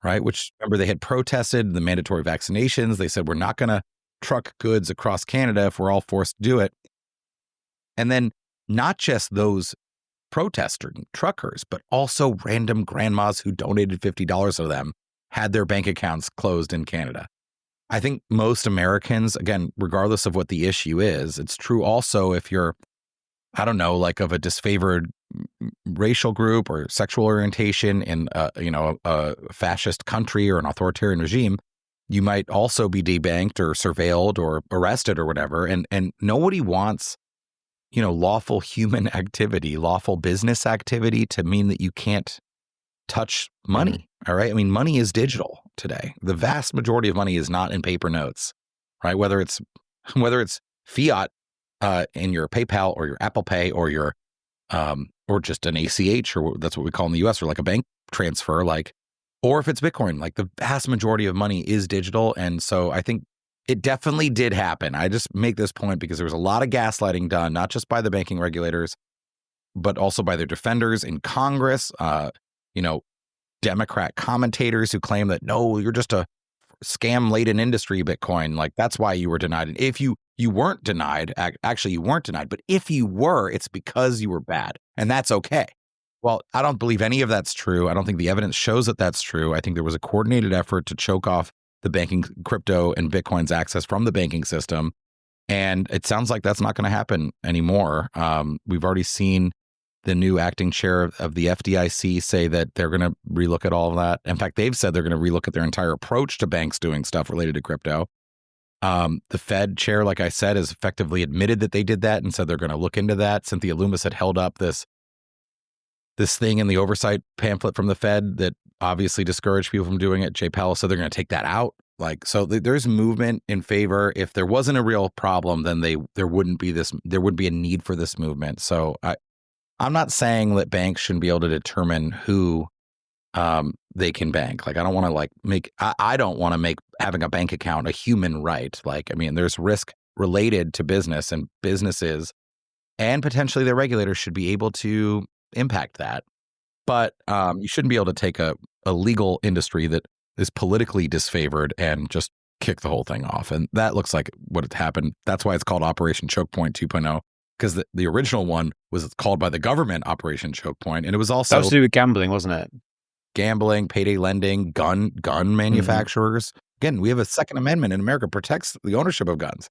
right? Which, remember, they had protested the mandatory vaccinations. They said, we're not going to truck goods across Canada if we're all forced to do it. And then not just those protesting truckers, but also random grandmas who donated $50 of them had their bank accounts closed in Canada. I think most Americans, again, regardless of what the issue is, it's true also if you're, I don't know, like of a disfavored racial group or sexual orientation in a fascist country or an authoritarian regime, you might also be debanked or surveilled or arrested or whatever. And nobody wants, lawful human activity, lawful business activity to mean that you can't touch money. All right. I mean, money is digital today. The vast majority of money is not in paper notes, right? Whether it's fiat in your PayPal or your Apple Pay or your or just an ACH, or that's what we call in the US, or like a bank transfer, or if it's Bitcoin, like the vast majority of money is digital. And so I think it definitely did happen. I just make this point because there was a lot of gaslighting done, not just by the banking regulators, but also by their defenders in Congress, Democrat commentators who claim that, no, you're just a scam-laden industry, Bitcoin. Like, that's why you were denied. And if you weren't denied, actually you weren't denied, but if you were, it's because you were bad. And that's okay. Well, I don't believe any of that's true. I don't think the evidence shows that that's true. I think there was a coordinated effort to choke off the banking, crypto, and Bitcoin's access from the banking system. And it sounds like that's not going to happen anymore. We've already seen the new acting chair of the FDIC say that they're going to relook at all of that. In fact, they've said they're going to relook at their entire approach to banks doing stuff related to crypto. The Fed chair, like I said, has effectively admitted that they did that and said they're going to look into that. Cynthia Lummis had held up this thing in the oversight pamphlet from the Fed that obviously discouraged people from doing it. Jay Powell said they're going to take that out. So there's movement in favor. If there wasn't a real problem, then there wouldn't be a need for this movement. So I'm not saying that banks shouldn't be able to determine who they can bank. Like, I don't want to make having a bank account a human right. Like, I mean, there's risk related to business, and businesses and potentially their regulators should be able to impact that. But you shouldn't be able to take a legal industry that is politically disfavored and just kick the whole thing off. And that looks like what had happened. That's why it's called Operation Chokepoint 2.0. Because the original one was called by the government Operation Chokepoint, and it was also... That was to do with gambling, wasn't it? Gambling, payday lending, gun manufacturers. Again, we have a Second Amendment in America, protects the ownership of guns.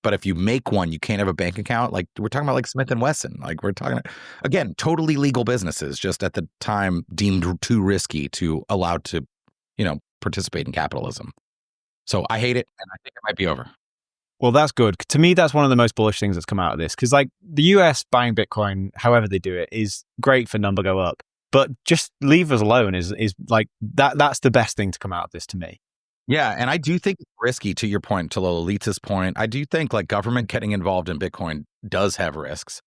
But if you make one, you can't have a bank account. Like, we're talking about like Smith & Wesson. Like, we're talking, again, totally legal businesses, just at the time deemed too risky to allow to, participate in capitalism. So I hate it, and I think it might be over. Well, that's good. To me, that's one of the most bullish things that's come out of this. Because like the US buying Bitcoin, however they do it, is great for number go up. But just leave us alone is like that's the best thing to come out of this to me. Yeah, and I do think it's risky, to your point, to Lolita's point. I do think like government getting involved in Bitcoin does have risks.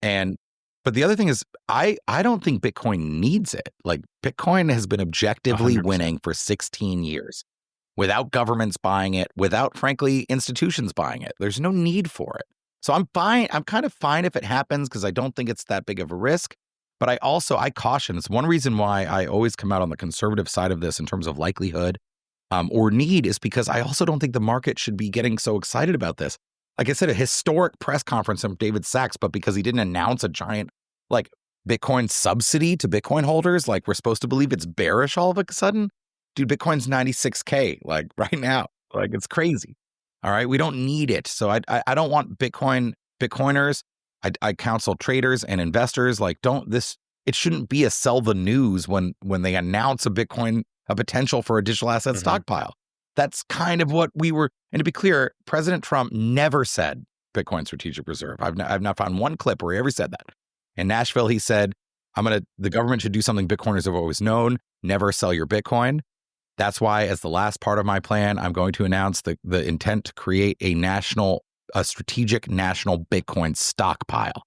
But the other thing is, I don't think Bitcoin needs it. Like Bitcoin has been objectively 100%. winning for 16 years without governments buying it, without, frankly, institutions buying it. There's no need for it. So I'm fine. I'm kind of fine if it happens because I don't think it's that big of a risk. But I caution. It's one reason why I always come out on the conservative side of this in terms of likelihood or need is because I also don't think the market should be getting so excited about this. Like I said, a historic press conference from David Sachs, but because he didn't announce a giant like Bitcoin subsidy to Bitcoin holders, like we're supposed to believe it's bearish all of a sudden. Dude, Bitcoin's 96K like right now. Like it's crazy. All right. We don't need it. So I don't want Bitcoiners. I counsel traders and investors like it shouldn't be a sell the news when they announce a potential for a digital asset stockpile. That's kind of what we were. And to be clear, President Trump never said Bitcoin strategic reserve. I've not found one clip where he ever said that. In Nashville, he said, the government should do something Bitcoiners have always known, never sell your Bitcoin. That's why, as the last part of my plan, I'm going to announce the intent to create a strategic national Bitcoin stockpile,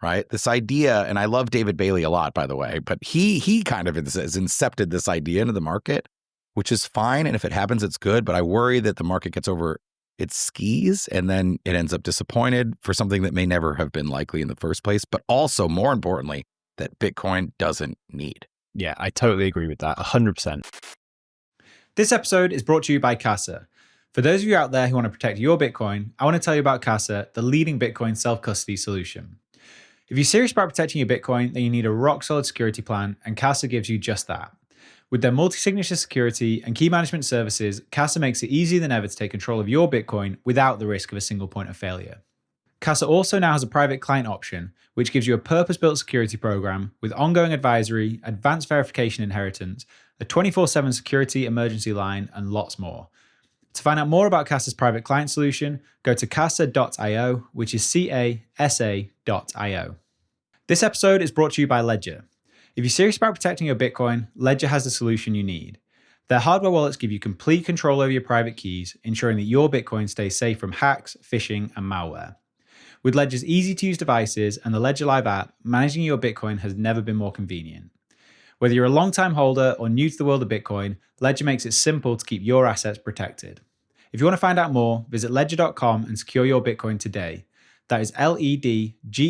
right? This idea, and I love David Bailey a lot, by the way, but he kind of has incepted this idea into the market, which is fine. And if it happens, it's good. But I worry that the market gets over its skis and then it ends up disappointed for something that may never have been likely in the first place. But also, more importantly, that Bitcoin doesn't need. Yeah, I totally agree with that. 100%. This episode is brought to you by Casa. For those of you out there who want to protect your Bitcoin, I want to tell you about Casa, the leading Bitcoin self-custody solution. If you're serious about protecting your Bitcoin, then you need a rock-solid security plan, and Casa gives you just that. With their multi-signature security and key management services, Casa makes it easier than ever to take control of your Bitcoin without the risk of a single point of failure. Casa also now has a private client option, which gives you a purpose-built security program with ongoing advisory, advanced verification inheritance, a 24/7 security emergency line, and lots more. To find out more about Casa's private client solution, go to casa.io, which is casa.io. This episode is brought to you by Ledger. If you're serious about protecting your Bitcoin, Ledger has the solution you need. Their hardware wallets give you complete control over your private keys, ensuring that your Bitcoin stays safe from hacks, phishing, and malware. With Ledger's easy-to-use devices and the Ledger Live app, managing your Bitcoin has never been more convenient. Whether you're a long-time holder or new to the world of Bitcoin, Ledger makes it simple to keep your assets protected. If you want to find out more, visit ledger.com and secure your Bitcoin today. That is ledger.com.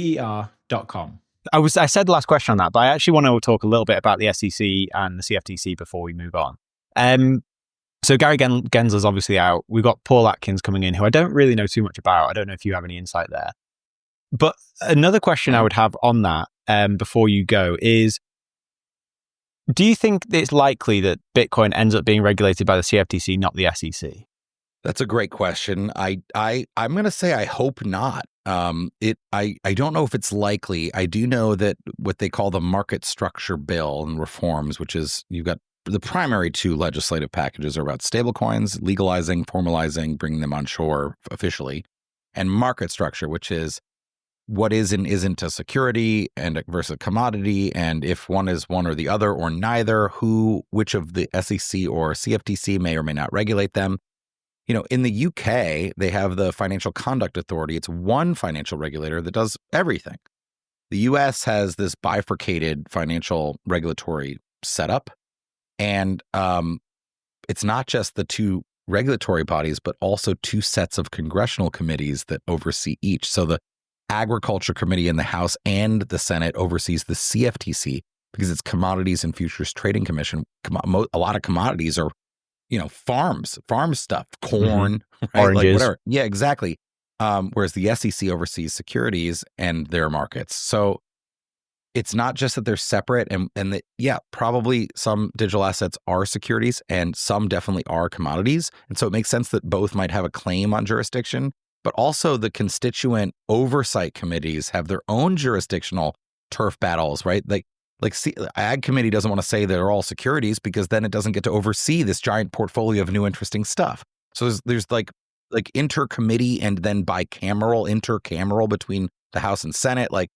I said the last question on that, but I actually want to talk a little bit about the SEC and the CFTC before we move on. So Gary Gensler's obviously out. We've got Paul Atkins coming in, who I don't really know too much about. I don't know if you have any insight there. But another question I would have on that before you go is, do you think it's likely that Bitcoin ends up being regulated by the CFTC, not the SEC? That's a great question. I'm going to say I hope not. I don't know if it's likely. I do know that what they call the market structure bill and reforms, which is you've got the primary two legislative packages are about stablecoins, legalizing, formalizing, bringing them on shore officially, and market structure, which is what is and isn't a security and versus a commodity, and if one is one or the other or neither, which of the SEC or CFTC may or may not regulate them. You know, in the UK, they have the Financial Conduct Authority. It's one financial regulator that does everything. The US has this bifurcated financial regulatory setup. And it's not just the two regulatory bodies, but also two sets of congressional committees that oversee each. So the Agriculture Committee in the House and the Senate oversees the CFTC because it's Commodities and Futures Trading Commission. A lot of commodities are, farm stuff, corn, right? Oranges. Like whatever. Yeah, exactly. Whereas the SEC oversees securities and their markets. So it's not just that they're separate and that, probably some digital assets are securities and some definitely are commodities. And so it makes sense that both might have a claim on jurisdiction, but also the constituent oversight committees have their own jurisdictional turf battles, right? Like like, see, the Ag Committee doesn't want to say they're all securities because then it doesn't get to oversee this giant portfolio of new interesting stuff. So there's like intercommittee and then intercameral between the House and Senate. Like,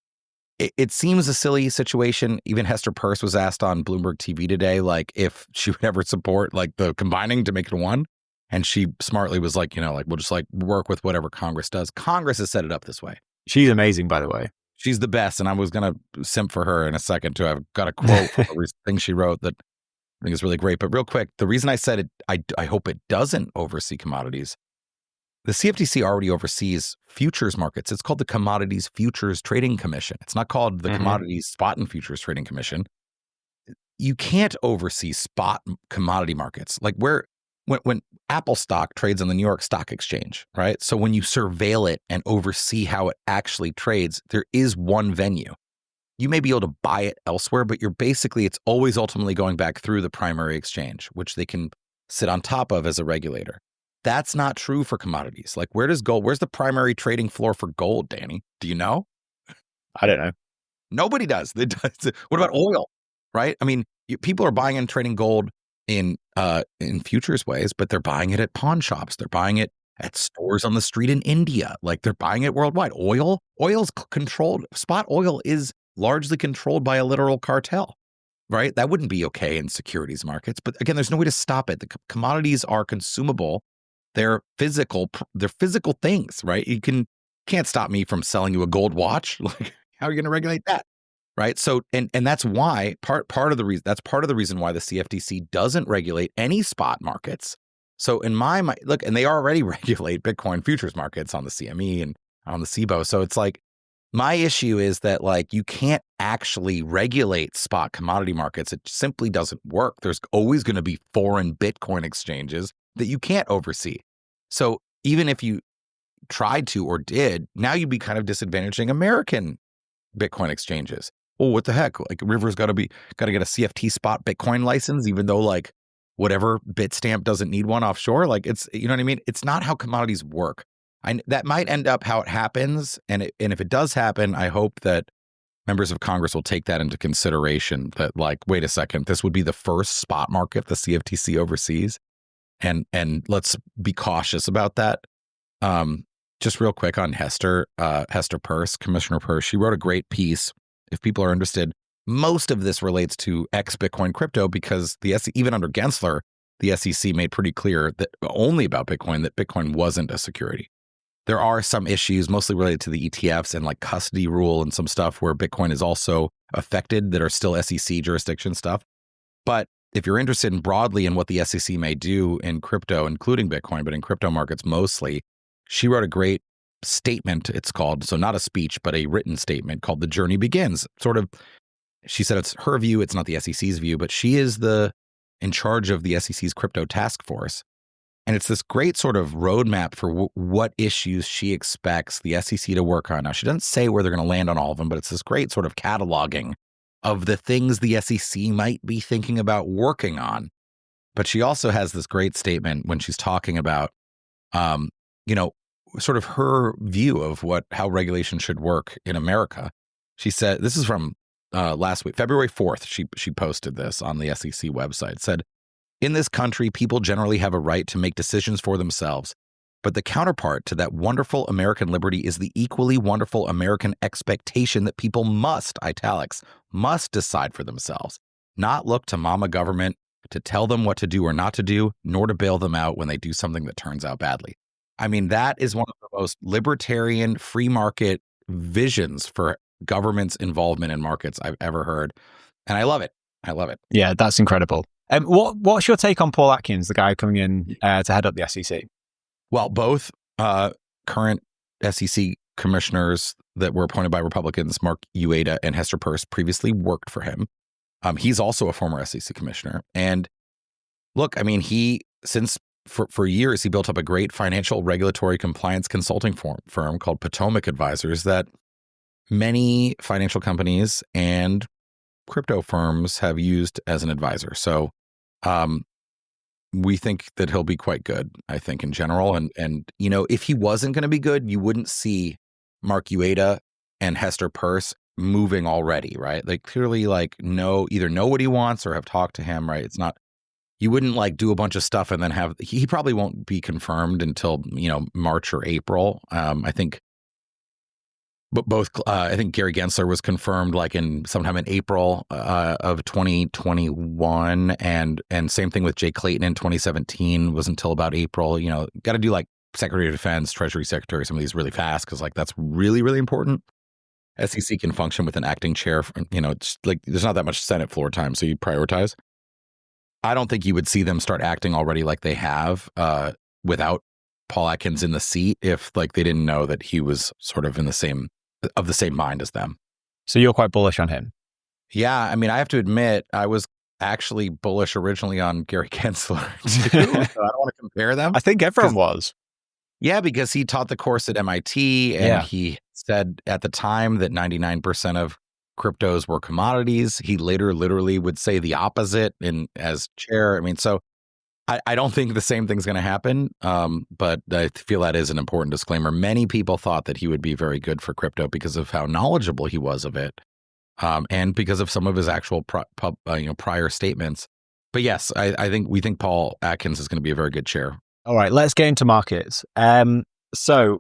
it seems a silly situation. Even Hester Peirce was asked on Bloomberg TV today, like, if she would ever support like the combining to make it one. And she smartly was like, like, we'll just like work with whatever Congress does. Congress has set it up this way. She's amazing, by the way. She's the best. And I was going to simp for her in a second too. I've got a quote from a recent thing she wrote that I think is really great. But real quick, the reason I said it, I hope it doesn't oversee commodities. The CFTC already oversees futures markets. It's called the Commodities Futures Trading Commission. It's not called the Commodities Spot and Futures Trading Commission. You can't oversee spot commodity markets. Like when Apple stock trades on the New York Stock Exchange, right? So when you surveil it and oversee how it actually trades, there is one venue. You may be able to buy it elsewhere, but it's always ultimately going back through the primary exchange, which they can sit on top of as a regulator. That's not true for commodities. Like, where's the primary trading floor for gold, Danny? Do you know? I don't know. Nobody does. What about oil, right? I mean, people are buying and trading gold in futures ways, but they're buying it at pawn shops. They're buying it at stores on the street in India. Like, they're buying it worldwide. Oil's controlled. Spot oil is largely controlled by a literal cartel, right? That wouldn't be okay in securities markets. But again, there's no way to stop it. The commodities are consumable. They're physical things, right? You can't stop me from selling you a gold watch. Like, how are you going to regulate that? Right. So, and that's why part of the reason why the CFTC doesn't regulate any spot markets. So in my mind, look, and they already regulate Bitcoin futures markets on the CME and on the CBOE. So it's like, my issue is that, like, you can't actually regulate spot commodity markets. It simply doesn't work. There's always going to be foreign Bitcoin exchanges that you can't oversee. So even if you tried to or did, now you'd be kind of disadvantaging American Bitcoin exchanges. Well, what the heck? Like, River's got to get a CFT spot Bitcoin license, even though, like, whatever Bitstamp doesn't need one offshore. Like, it's, you know what I mean? It's not how commodities work. That might end up how it happens. And if it does happen, I hope that members of Congress will take that into consideration, that, like, wait a second, this would be the first spot market the CFTC oversees. And let's be cautious about that. Just real quick on Hester Peirce, Commissioner Peirce, she wrote a great piece. If people are interested, most of this relates to ex-Bitcoin crypto because even under Gensler, the SEC made pretty clear that only about Bitcoin, that Bitcoin wasn't a security. There are some issues mostly related to the ETFs and like custody rule and some stuff where Bitcoin is also affected that are still SEC jurisdiction stuff. But if you're interested in broadly in what the SEC may do in crypto, including Bitcoin, but in crypto markets mostly, she wrote a great statement, it's called, so not a speech, but a written statement called The Journey Begins. Sort of, she said it's her view, it's not the SEC's view, but she is in charge of the SEC's crypto task force. And it's this great sort of roadmap for what issues she expects the SEC to work on. Now, she doesn't say where they're going to land on all of them, but it's this great sort of cataloging of the things the SEC might be thinking about working on. But she also has this great statement when she's talking about, sort of her view of how regulation should work in America. She said, this is from last week, February 4th, she posted this on the SEC website, said, "In this country, people generally have a right to make decisions for themselves. But the counterpart to that wonderful American liberty is the equally wonderful American expectation that people must decide for themselves, not look to mama government to tell them what to do or not to do, nor to bail them out when they do something that turns out badly." I mean, that is one of the most libertarian free market visions for government's involvement in markets I've ever heard. And I love it. Yeah, that's incredible. What's your take on Paul Atkins, the guy coming in to head up the SEC? Well, both current SEC commissioners that were appointed by Republicans, Mark Ueda and Hester Peirce, previously worked for him. He's also a former SEC commissioner. And look, I mean, for years, he built up a great financial regulatory compliance consulting firm called Potomac Advisors that many financial companies and crypto firms have used as an advisor. So we think that he'll be quite good, I think, in general. And if he wasn't going to be good, you wouldn't see Mark Ueda and Hester Peirce moving already, right? They clearly like either know what he wants or have talked to him, right? It's not, you wouldn't like do a bunch of stuff and then he probably won't be confirmed until, March or April. I think, but I think Gary Gensler was confirmed like sometime in April of 2021, and same thing with Jay Clayton in 2017 was until about April. Got to do like Secretary of Defense, Treasury Secretary, some of these really fast because like that's really, really important. SEC can function with an acting chair. It's like there's not that much Senate floor time, so you prioritize. I don't think you would see them start acting already like they have without Paul Atkins in the seat if like they didn't know that he was sort of of the same mind as them. So you're quite bullish on him? Yeah, I mean, I have to admit, I was actually bullish originally on Gary Gensler too. So I don't want to compare them. I think everyone was. Yeah, because he taught the course at MIT, and he said at the time that 99% of cryptos were commodities. He later literally would say the opposite as chair. I mean, so I don't think the same thing's going to happen, but I feel that is an important disclaimer. Many people thought that he would be very good for crypto because of how knowledgeable he was of it, and because of some of his actual prior statements. But yes, we think Paul Atkins is going to be a very good chair. All right, let's get into markets. So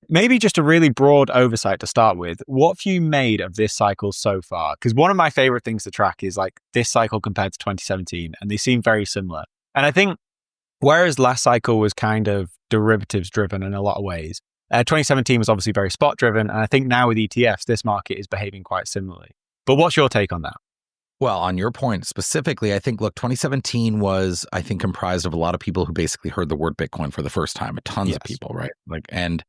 maybe just a really broad oversight to start with. What have you made of this cycle so far? Because one of my favorite things to track is like this cycle compared to 2017, and they seem very similar. And I think whereas last cycle was kind of derivatives driven in a lot of ways, 2017 was obviously very spot driven. And I think now with ETFs, this market is behaving quite similarly. But what's your take on that? Well, on your point specifically, I think, look, 2017 was, I think, comprised of a lot of people who basically heard the word Bitcoin for the first time, tons of people, right? Like, and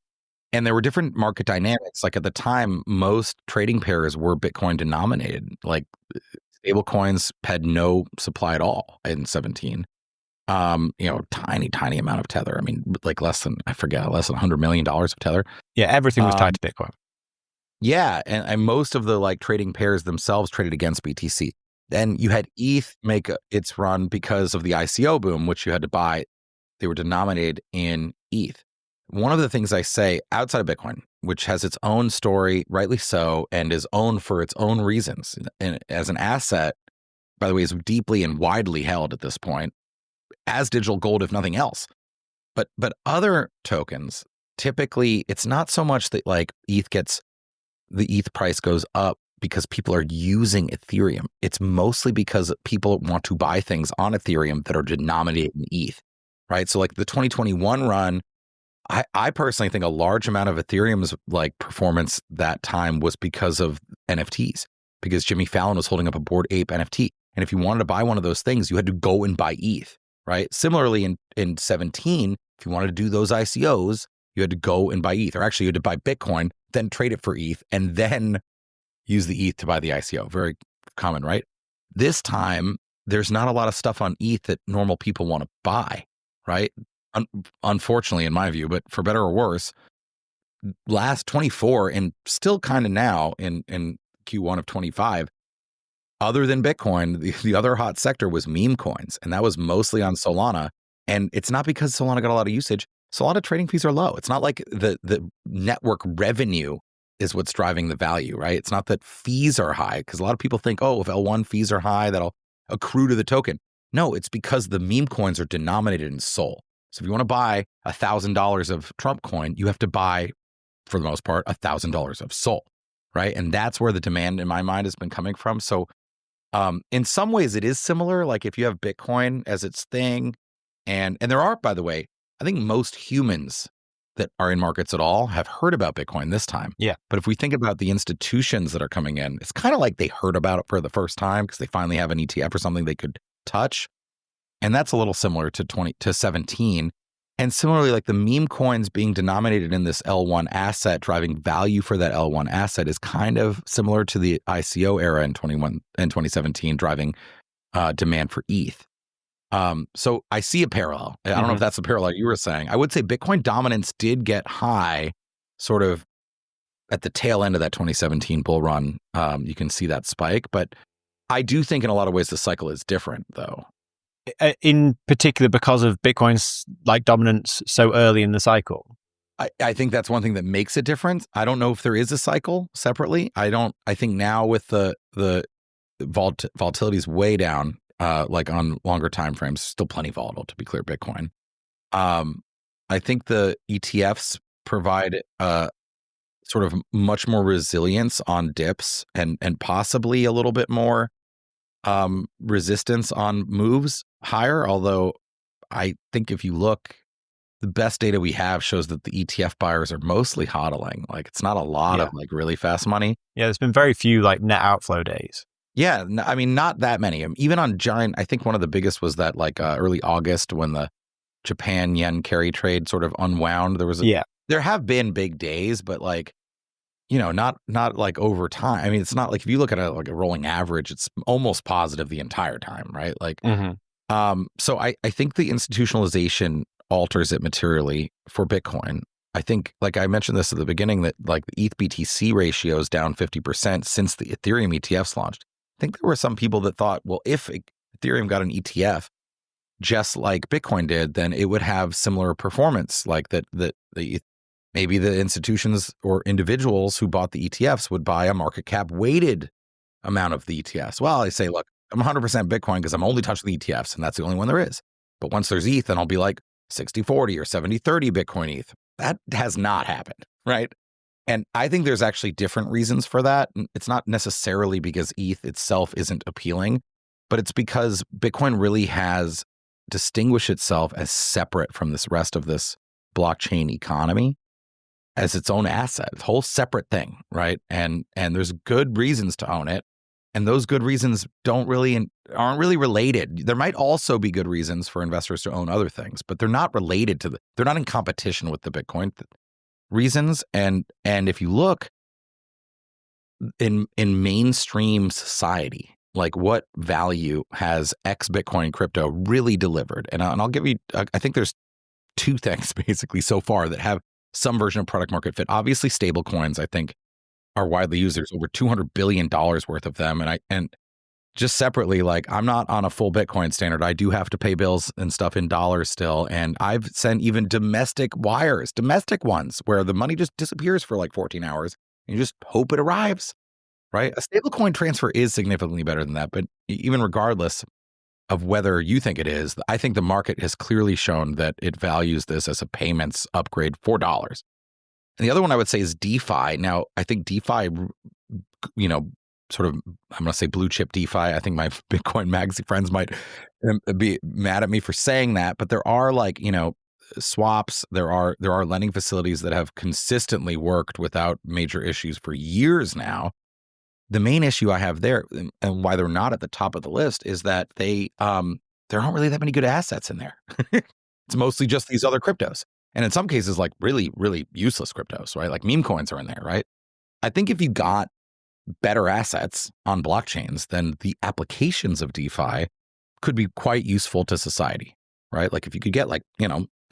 there were different market dynamics. Like at the time, most trading pairs were Bitcoin denominated. Like stable coins had no supply at all in 17. Tiny amount of tether. I mean, like less than $100 million of tether. Yeah, everything was tied to Bitcoin. Yeah, and most of the like trading pairs themselves traded against BTC. Then you had ETH make its run because of the ICO boom, which you had to buy. They were denominated in ETH. One of the things I say outside of Bitcoin, which has its own story, rightly so, and is owned for its own reasons, and as an asset, by the way, is deeply and widely held at this point, as digital gold, if nothing else. But other tokens, typically, it's not so much that like the ETH price goes up because people are using Ethereum. It's mostly because people want to buy things on Ethereum that are denominated in ETH, right? So like the 2021 run, I personally think a large amount of Ethereum's like performance that time was because of NFTs, because Jimmy Fallon was holding up a Bored Ape NFT. And if you wanted to buy one of those things, you had to go and buy ETH, right? Similarly, in 17, if you wanted to do those ICOs, you had to go and buy ETH, or actually you had to buy Bitcoin, then trade it for ETH, and then use the ETH to buy the ICO. Very common, right? This time, there's not a lot of stuff on ETH that normal people want to buy, right? Unfortunately, in my view, but for better or worse, last 24 and still kind of now in Q1 of 25, other than Bitcoin, the other hot sector was meme coins, and that was mostly on Solana. And it's not because Solana got a lot of usage. Solana trading fees are low. It's not like the network revenue is what's driving the value, right? It's not that fees are high, because a lot of people think, oh, if L1 fees are high, that'll accrue to the token. No, it's because the meme coins are denominated in SOL. So if you want to buy $1,000 of Trump coin, you have to buy, for the most part, $1,000 of SOL, right? And that's where the demand, in my mind, has been coming from. So in some ways, it is similar. Like if you have Bitcoin as its thing, and there are, by the way, I think most humans that are in markets at all have heard about Bitcoin this time. Yeah. But if we think about the institutions that are coming in, it's kind of like they heard about it for the first time because they finally have an ETF or something they could touch. And that's a little similar to 17. And similarly, like the meme coins being denominated in this L1 asset, driving value for that L1 asset is kind of similar to the ICO era in 2017, driving demand for ETH. So I see a parallel. I don't know if that's the parallel you were saying. I would say Bitcoin dominance did get high sort of at the tail end of that 2017 bull run. You can see that spike, but I do think in a lot of ways the cycle is different though. In particular, because of Bitcoin's like dominance so early in the cycle. I think that's one thing that makes it different. I don't know if there is a cycle separately. I think now with the volatility's way down, like on longer time frames, still plenty volatile, to be clear, Bitcoin. I think the ETFs provide sort of much more resilience on dips and possibly a little bit more resistance on moves higher. Although I think if you look, the best data we have shows that the ETF buyers are mostly hodling. Like it's not a lot of like really fast money. Yeah, there's been very few like net outflow days. Yeah, I mean, not that many. Even on giant, I think one of the biggest was that like early August when the Japan yen carry trade sort of unwound. There have been big days, but like, not like over time. I mean, it's not like if you look at a rolling average, it's almost positive the entire time, right? Like, so I think the institutionalization alters it materially for Bitcoin. I think, like I mentioned this at the beginning, that like the ETH BTC ratio is down 50% since the Ethereum ETFs launched. I think there were some people that thought, well, if Ethereum got an ETF just like Bitcoin did, then it would have similar performance, like that maybe the institutions or individuals who bought the ETFs would buy a market cap weighted amount of the ETFs. Well, I say, look, I'm 100% Bitcoin because I'm only touching the ETFs and that's the only one there is. But once there's ETH, then I'll be like 60-40 or 70-30 Bitcoin ETH. That has not happened, right? And I think there's actually different reasons for that. It's not necessarily because ETH itself isn't appealing, but it's because Bitcoin really has distinguished itself as separate from this rest of this blockchain economy as its own asset, a whole separate thing, right? And there's good reasons to own it. And those good reasons aren't really related. There might also be good reasons for investors to own other things, but they're not related to they're not in competition with the Bitcoin reasons. And if you look in mainstream society, like what value has X Bitcoin crypto really delivered? And I'll give you, I think there's two things basically so far that have some version of product market fit. Obviously, stable coins, I think, are widely used. There's over $200 billion worth of them. And just separately, like I'm not on a full Bitcoin standard. I do have to pay bills and stuff in dollars still. And I've sent even domestic wires, domestic ones, where the money just disappears for like 14 hours and you just hope it arrives, right? A stablecoin transfer is significantly better than that. But even regardless of whether you think it is, I think the market has clearly shown that it values this as a payments upgrade for dollars. And the other one I would say is DeFi. Now, I think DeFi, sort of, I'm going to say blue chip DeFi. I think my Bitcoin Magazine friends might be mad at me for saying that, but there are like, swaps. There are lending facilities that have consistently worked without major issues for years now. The main issue I have there, and why they're not at the top of the list, is that there aren't really that many good assets in there. It's mostly just these other cryptos. And in some cases, like really, really useless cryptos, right? Like meme coins are in there, right? I think if you got better assets on blockchains, then the applications of DeFi could be quite useful to society, right? Like if you could get like,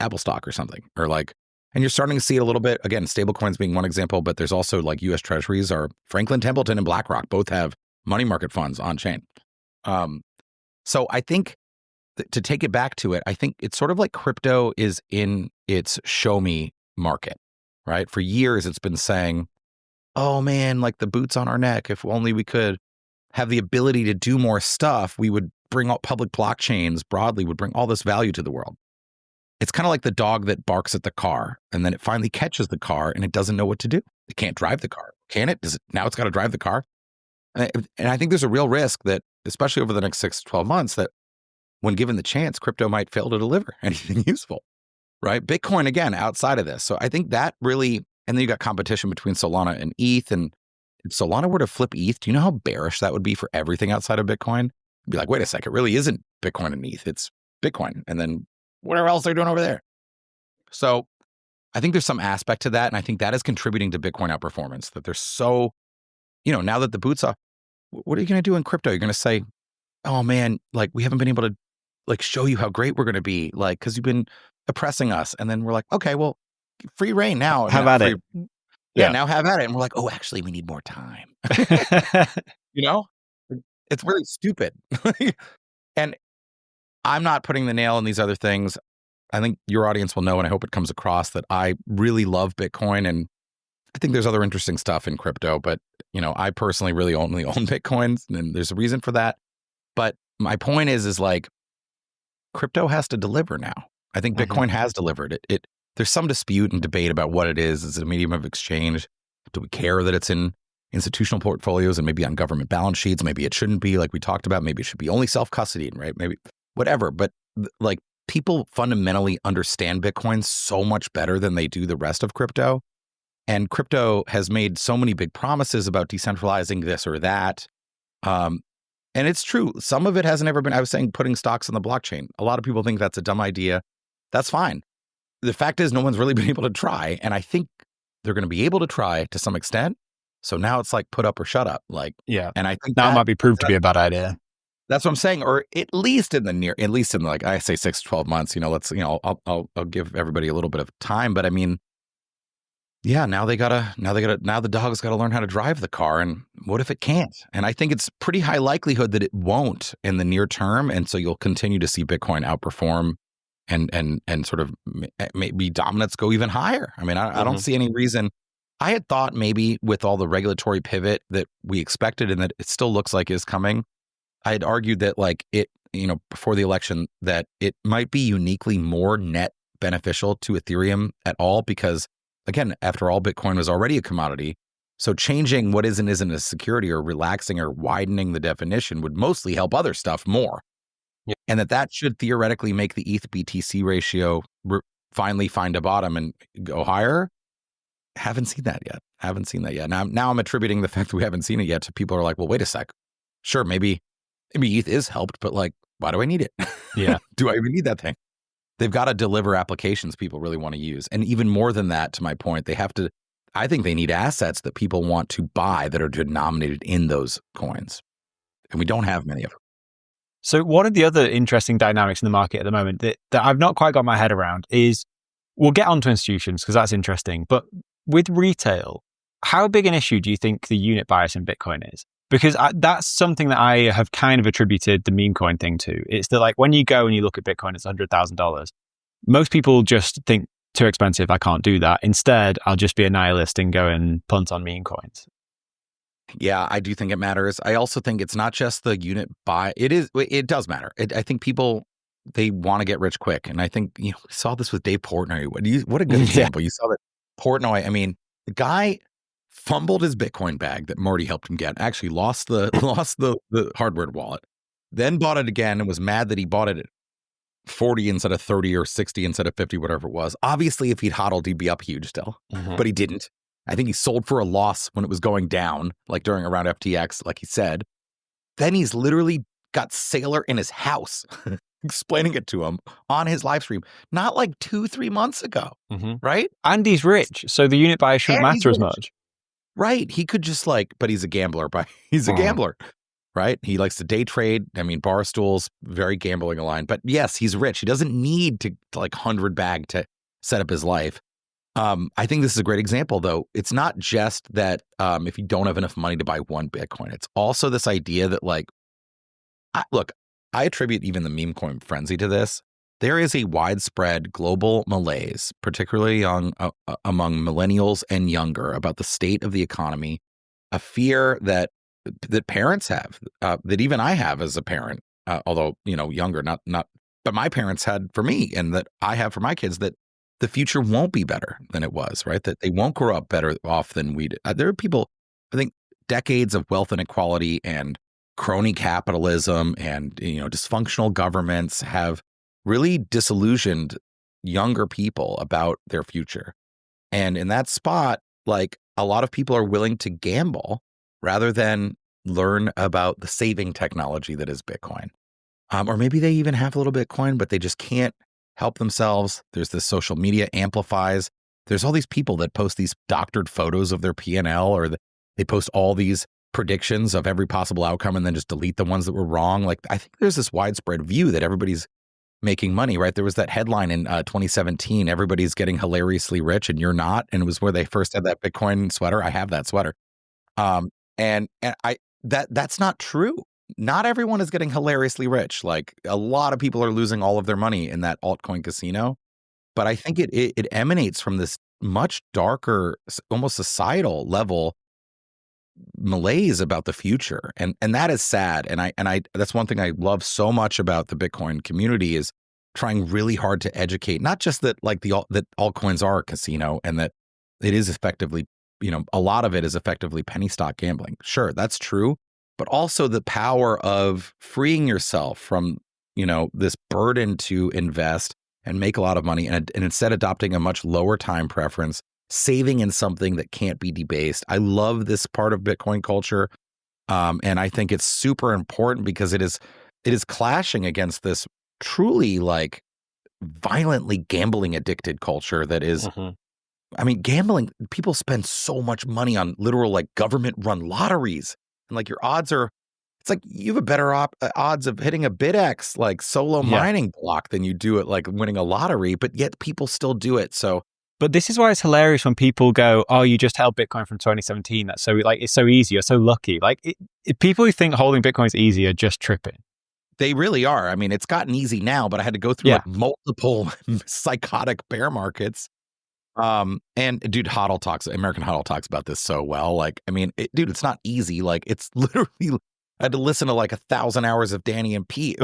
Apple stock or something, or like, and you're starting to see it a little bit, again, stablecoins being one example, but there's also like US Treasuries or Franklin Templeton and BlackRock both have money market funds on chain. So I think to take it back to it, I think it's sort of like crypto is in its show me market, right? For years, it's been saying, oh man, like the boots on our neck, if only we could have the ability to do more stuff, we would bring all public blockchains broadly, would bring all this value to the world. It's kind of like the dog that barks at the car and then it finally catches the car and it doesn't know what to do. It can't drive the car. Can it? Now it's got to drive the car. And I think there's a real risk that, especially over the next 6 to 12 months, that when given the chance, crypto might fail to deliver anything useful, right? Bitcoin, again, outside of this. So I think that really, and then you got competition between Solana and ETH. And if Solana were to flip ETH, do you know how bearish that would be for everything outside of Bitcoin? It'd be like, wait a second, it really isn't Bitcoin and ETH. It's Bitcoin. And then whatever else they're doing over there. So I think there's some aspect to that. And I think that is contributing to Bitcoin outperformance, that there's so, now that the boot's off, what are you going to do in crypto? You're going to say, oh man, like we haven't been able to like show you how great we're going to be, like, because you've been oppressing us. And then we're like, okay, well, free reign now. Have at it. Yeah, now have at it. And we're like, oh, actually, we need more time. It's really stupid. And I'm not putting the nail in these other things. I think your audience will know, and I hope it comes across, that I really love Bitcoin, and I think there's other interesting stuff in crypto, but I personally really only own Bitcoins, and there's a reason for that. But my point is like, crypto has to deliver now. I think Bitcoin has delivered it. There's some dispute and debate about what it is. Is it a medium of exchange? Do we care that it's in institutional portfolios and maybe on government balance sheets? Maybe it shouldn't be, like we talked about. Maybe it should be only self-custodying, right? Maybe whatever. But like, people fundamentally understand Bitcoin so much better than they do the rest of crypto. And crypto has made so many big promises about decentralizing this or that. And it's true. Some of it hasn't ever been. I was saying putting stocks on the blockchain. A lot of people think that's a dumb idea. That's fine. The fact is, no one's really been able to try. And I think they're going to be able to try to some extent. So now it's like put up or shut up. Like, yeah. And I think that might be proved to be a bad idea. That's what I'm saying. Or at least in like, I say 6 to 12 months, I'll give everybody a little bit of time. But I mean, yeah, now the dog's got to learn how to drive the car. And what if it can't? And I think it's pretty high likelihood that it won't in the near term. And so you'll continue to see Bitcoin outperform and sort of maybe dominance go even higher. I mean, I don't see any reason. I had thought maybe with all the regulatory pivot that we expected and that it still looks like is coming, I had argued that like it, before the election, that it might be uniquely more net beneficial to Ethereum at all because, again, after all, Bitcoin was already a commodity. So changing what is and isn't a security or relaxing or widening the definition would mostly help other stuff more. Yeah. And that should theoretically make the ETH BTC ratio finally find a bottom and go higher. Haven't seen that yet. Now I'm attributing the fact that we haven't seen it yet to people who are like, well, wait a sec. Sure, maybe ETH is helped, but like, why do I need it? Yeah. Do I even need that thing? They've got to deliver applications people really want to use. And even more than that, to my point, I think they need assets that people want to buy that are denominated in those coins. And we don't have many of them. So one of the other interesting dynamics in the market at the moment that I've not quite got my head around is, we'll get onto institutions because that's interesting, but with retail, how big an issue do you think the unit bias in Bitcoin is? Because that's something that I have kind of attributed the meme coin thing to. It's that like when you go and you look at Bitcoin, it's $100,000. Most people just think too expensive, I can't do that. Instead, I'll just be a nihilist and go and punt on meme coins. Yeah, I do think it matters. I also think it's not just the unit buy. It does matter. I think people, they want to get rich quick. And I think, we saw this with Dave Portnoy. What a good example. You saw that Portnoy, I mean, the guy fumbled his Bitcoin bag that Marty helped him get, actually lost the hardware wallet, then bought it again and was mad that he bought it at 40 instead of 30 or 60 instead of 50, whatever it was. Obviously, if he'd hodled, he'd be up huge still, but he didn't. I think he sold for a loss when it was going down, like around FTX, like he said. Then he's literally got Saylor in his house explaining it to him on his live stream, not like 2-3 months ago, right? And he's rich, so the unit bias shouldn't matter as much. Right. He could just but he's a gambler. He's a gambler, right? He likes to day trade. I mean, Barstool's very gambling aligned, but yes, he's rich. He doesn't need to 100 bag to set up his life. I think this is a great example, though. It's not just that if you don't have enough money to buy one Bitcoin, it's also this idea that I attribute even the meme coin frenzy to this. There is a widespread global malaise, particularly among millennials and younger, about the state of the economy, a fear that parents have, that even I have as a parent, although, younger, not, but my parents had for me, and that I have for my kids, that the future won't be better than it was, right? That they won't grow up better off than we did. There are people, I think, decades of wealth inequality and crony capitalism and, dysfunctional governments have really disillusioned younger people about their future. And in that spot, a lot of people are willing to gamble rather than learn about the saving technology that is Bitcoin. Or maybe they even have a little Bitcoin, but they just can't help themselves. There's this social media amplifies. There's all these people that post these doctored photos of their P&L, or they post all these predictions of every possible outcome and then just delete the ones that were wrong. I think there's this widespread view that everybody's making money, right? There was that headline in 2017, everybody's getting hilariously rich and you're not. And it was where they first had that Bitcoin sweater. I have that sweater. And that's not true. Not everyone is getting hilariously rich. A lot of people are losing all of their money in that altcoin casino. but I think it emanates from this much darker, almost societal level malaise about the future, and that is sad. And I that's one thing I love so much about the Bitcoin community is trying really hard to educate, not just that that altcoins are a casino and that it is effectively, a lot of it is effectively penny stock gambling. Sure, that's true, but also the power of freeing yourself from this burden to invest and make a lot of money, and instead adopting a much lower time preference, saving in something that can't be debased. I love this part of Bitcoin culture, and I think it's super important because it is clashing against this truly violently gambling addicted culture that is. I mean, gambling. People spend so much money on literal government run lotteries, and your odds are. It's you have a better odds of hitting a BitX solo mining block than you do at winning a lottery, but yet people still do it. So. But this is why it's hilarious when people go, "Oh, you just held Bitcoin from 2017. That's so it's so easy. You're so lucky." People who think holding Bitcoin is easy are just tripping. They really are. I mean, it's gotten easy now, but I had to go through multiple psychotic bear markets. And dude, American Hodl talks about this so well. Dude, it's not easy. It's literally. I had to listen to 1,000 hours of Danny and Pete.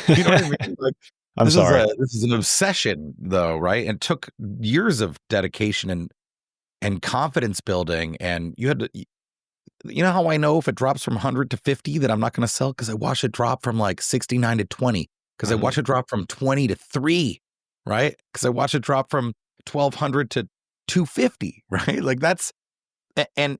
You know what I mean? I'm sorry. This is an obsession, though, right? And took years of dedication and confidence building. And you had to, how I know if it drops from 100 to 50 that I'm not going to sell? Because I watch it drop from 69 to 20. Because I watch it drop from 20 to 3, right? Because I watch it drop from 1,200 to 250, right? That's and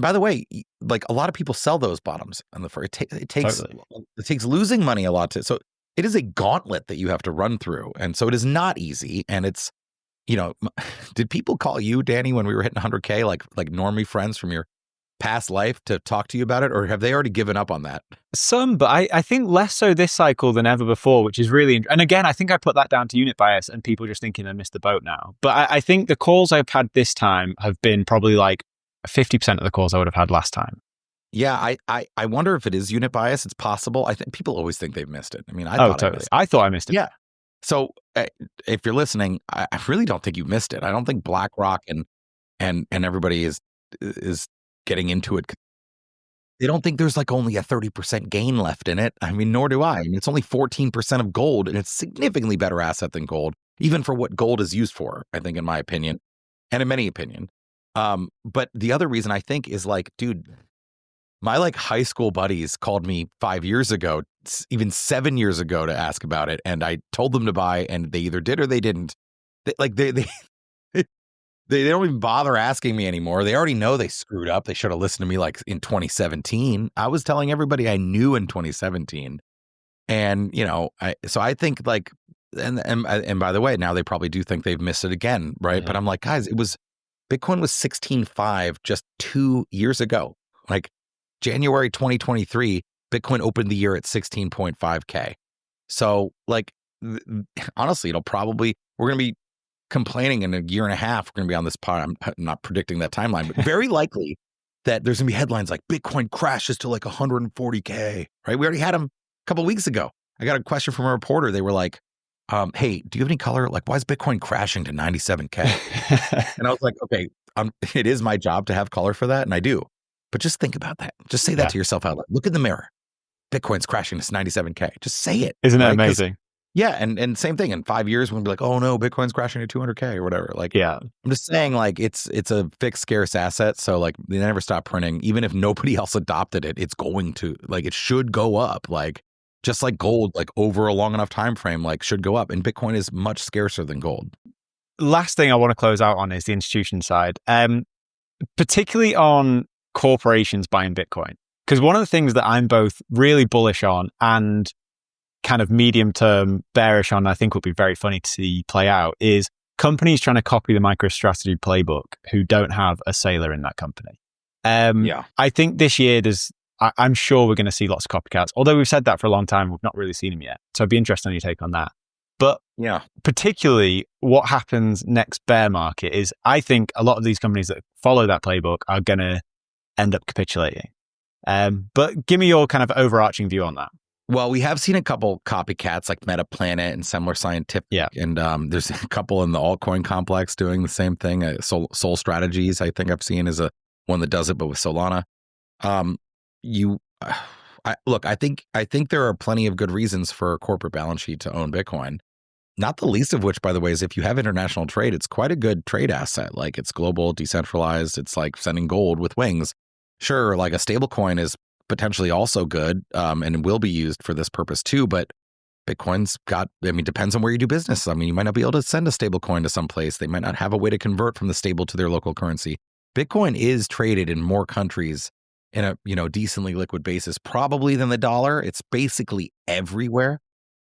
by the way, a lot of people sell those bottoms on the first. It takes losing money a lot to. So it is a gauntlet that you have to run through, and so it is not easy. And it's, did people call you, Danny, when we were hitting 100K, like normie friends from your past life to talk to you about it, or have they already given up on that? Some, but I think less so this cycle than ever before, which is really. And again, I think I put that down to unit bias and people just thinking I missed the boat now. But I think the calls I've had this time have been probably 50% of the calls I would have had last time. Yeah, I wonder if it is unit bias. It's possible. I think people always think they've missed it. I mean, I thought I missed it. Yeah. So if you're listening, I really don't think you missed it. I don't think BlackRock and everybody is getting into it. They don't think there's only a 30% gain left in it. I mean, nor do I. I mean, it's only 14% of gold, and it's a significantly better asset than gold, even for what gold is used for, I think, in my opinion, and in many opinion. But the other reason I think is dude, my high school buddies called me 5 years ago, even 7 years ago, to ask about it. And I told them to buy, and they either did or they didn't. They don't even bother asking me anymore. They already know they screwed up. They should have listened to me in 2017. I was telling everybody I knew in 2017. And, so I think and by the way, now they probably do think they've missed it again. Right. But I'm guys, Bitcoin was 16.5 just 2 years ago. January 2023, Bitcoin opened the year at 16.5K. So honestly, we're going to be complaining in a year and a half. We're going to be on this pod. I'm not predicting that timeline, but very likely that there's going to be headlines Bitcoin crashes to 140K, right? We already had them a couple of weeks ago. I got a question from a reporter. They were hey, do you have any color? Why is Bitcoin crashing to 97K? And I was okay, it is my job to have color for that. And I do. But just think about that. Just say that to yourself out loud. Look in the mirror. Bitcoin's crashing to 97K. Just say it. Isn't that amazing? Yeah. And same thing in 5 years, we'll be oh no, Bitcoin's crashing to 200K or whatever. I'm just saying it's a fixed scarce asset. So they never stop printing. Even if nobody else adopted it, it's going to it should go up. Just like gold, over a long enough time frame, should go up. And Bitcoin is much scarcer than gold. Last thing I want to close out on is the institution side, particularly on corporations buying Bitcoin. Because one of the things that I'm both really bullish on and kind of medium term bearish on, I think will be very funny to see play out, is companies trying to copy the MicroStrategy playbook who don't have a sailor in that company. I think this year I'm sure we're going to see lots of copycats, although we've said that for a long time, we've not really seen them yet. So I'd be interested in your take on that. But particularly what happens next bear market is I think a lot of these companies that follow that playbook are going to end up capitulating. But give me your kind of overarching view on that. Well, we have seen a couple copycats like MetaPlanet and Semler Scientific. Yeah. And there's a couple in the altcoin complex doing the same thing. Soul Strategies, I think I've seen, is one that does it, but with Solana. I think there are plenty of good reasons for a corporate balance sheet to own Bitcoin. Not the least of which, by the way, is if you have international trade, it's quite a good trade asset. Like, it's global, decentralized. It's like sending gold with wings. Sure, like a stable coin is potentially also good and will be used for this purpose too. But Bitcoin's depends on where you do business. I mean, you might not be able to send a stable coin to some place. They might not have a way to convert from the stable to their local currency. Bitcoin is traded in more countries in a decently liquid basis, probably than the dollar. It's basically everywhere.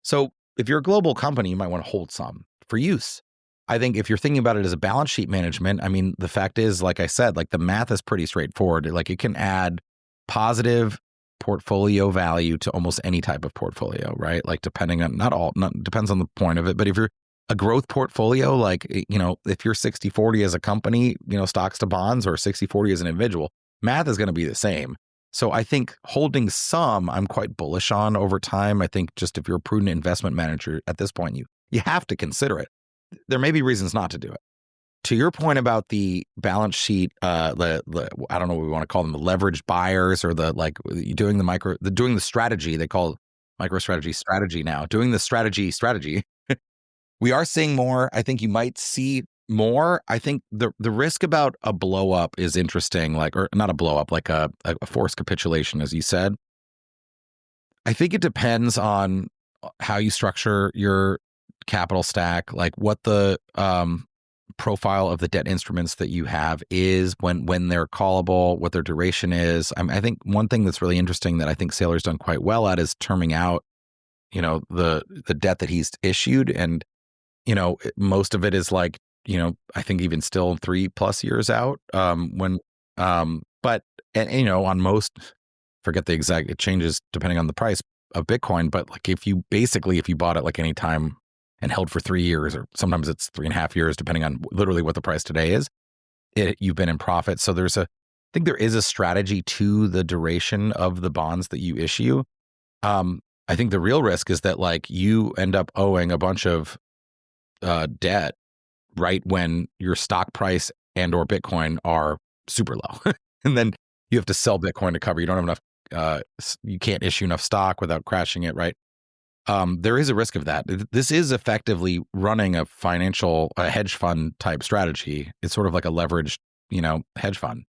So if you're a global company, you might want to hold some for use. I think if you're thinking about it as a balance sheet management, I mean, the fact is, like I said, like the math is pretty straightforward. Like, it can add positive portfolio value to almost any type of portfolio, right? Like, depending on depends on the point of it. But if you're a growth portfolio, like, if you're 60-40 as a company, stocks to bonds, or 60-40 as an individual, math is going to be the same. So I think holding some, I'm quite bullish on over time. I think just if you're a prudent investment manager at this point, you have to consider it. There may be reasons not to do it. To your point about the balance sheet, I don't know what we want to call them, the leveraged buyers, or doing the strategy. They call MicroStrategy strategy now. Doing the strategy. We are seeing more. I think you might see more. I think the risk about a blow up is interesting, or not a blow up, like a forced capitulation, as you said. I think it depends on how you structure your capital stack, like what the profile of the debt instruments that you have is when they're callable, what their duration is. I think one thing that's really interesting that I think Saylor's done quite well at is terming out, the debt that he's issued, and most of it is like, I think even still 3+ years out. But on most, forget the exact, it changes depending on the price of Bitcoin. But like, if you bought it like any time and held for 3 years, or sometimes it's 3.5 years, depending on literally what the price today is, you've been in profit. So I think there is a strategy to the duration of the bonds that you issue. I think the real risk is that like you end up owing a bunch of debt right when your stock price and or Bitcoin are super low. And then you have to sell Bitcoin to cover. You don't have enough, you can't issue enough stock without crashing it, right? There is a risk of that. This is effectively running a hedge fund type strategy. It's sort of like a leveraged, hedge fund.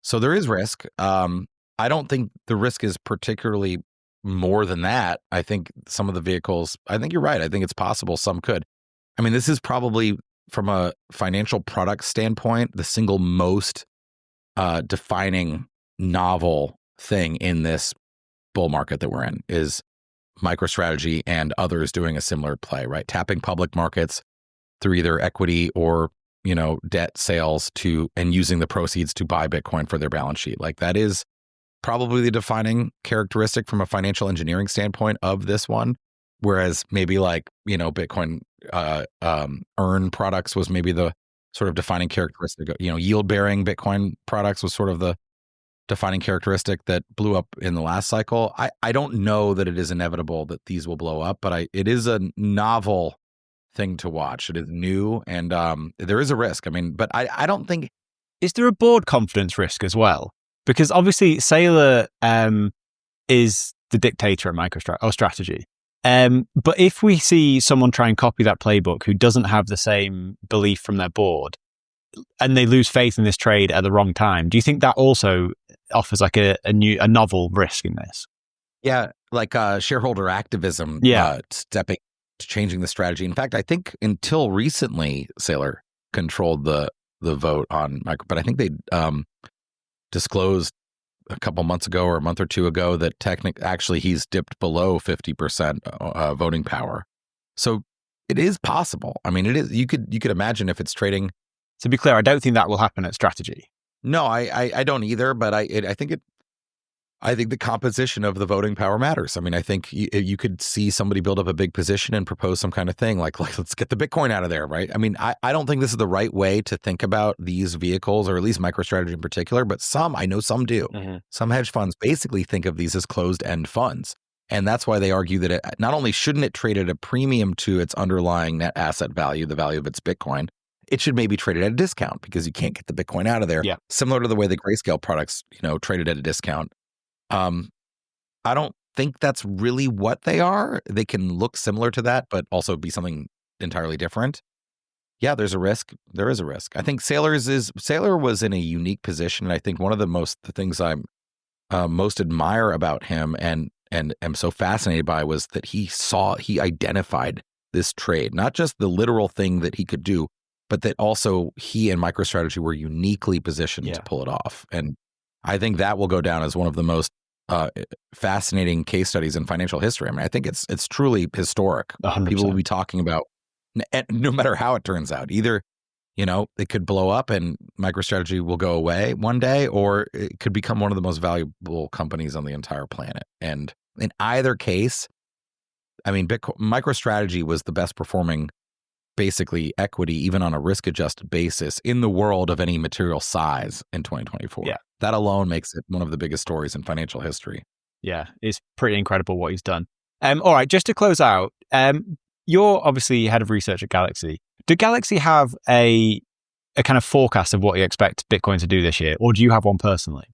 So there is risk. I don't think the risk is particularly more than that. I think some of the vehicles, I think you're right. I think it's possible some could. I mean, this is probably, from a financial product standpoint, the single most defining novel thing in this bull market that we're in is MicroStrategy and others doing a similar play, right? Tapping public markets through either equity or, debt sales and using the proceeds to buy Bitcoin for their balance sheet. Like, that is probably the defining characteristic from a financial engineering standpoint of this one. Whereas maybe like, Bitcoin earn products was maybe the sort of defining characteristic. Yield bearing Bitcoin products was sort of the defining characteristic that blew up in the last cycle. I don't know that it is inevitable that these will blow up, but it is a novel thing to watch. It is new, and there is a risk. I mean, but I don't think. Is there a board confidence risk as well? Because obviously Saylor is the dictator at MicroStrategy. But if we see someone try and copy that playbook who doesn't have the same belief from their board, and they lose faith in this trade at the wrong time, do you think that also offers like a novel risk in this? Yeah, like shareholder activism. Stepping to changing the strategy. In fact, I think until recently, Saylor controlled the vote on but I think they disclosed a couple months ago or a month or two ago that actually he's dipped below 50% voting power. So it is possible. I mean, it is. You could imagine if it's trading. To be clear, I don't think that will happen at Strategy. No, I don't either. But I think the composition of the voting power matters. I mean, I think you could see somebody build up a big position and propose some kind of thing like let's get the Bitcoin out of there, right? I mean, I don't think this is the right way to think about these vehicles, or at least MicroStrategy in particular, but I know some do. Mm-hmm. Some hedge funds basically think of these as closed-end funds. And that's why they argue that it not only shouldn't it trade at a premium to its underlying net asset value, the value of its Bitcoin, it should maybe trade it at a discount because you can't get the Bitcoin out of there. Yeah. Similar to the way the Grayscale products, traded at a discount. I don't think that's really what they are. They can look similar to that, but also be something entirely different. Yeah, there's a risk. There is a risk. I think Saylor was in a unique position. And I think one of the things I most admire about him and am so fascinated by was that he identified this trade, not just the literal thing that he could do, but that also he and MicroStrategy were uniquely positioned to pull it off. And I think that will go down as one of the most fascinating case studies in financial history. I mean, I think it's truly historic. 100%. People will be talking about, no matter how it turns out, either it could blow up and MicroStrategy will go away one day, or it could become one of the most valuable companies on the entire planet. And in either case, I mean, MicroStrategy was the best performing, basically, equity, even on a risk-adjusted basis, in the world of any material size in 2024. Yeah. That alone makes it one of the biggest stories in financial history. Yeah, it's pretty incredible what he's done. All right, just to close out, you're obviously head of research at Galaxy. Do Galaxy have a kind of forecast of what you expect Bitcoin to do this year, or do you have one personally?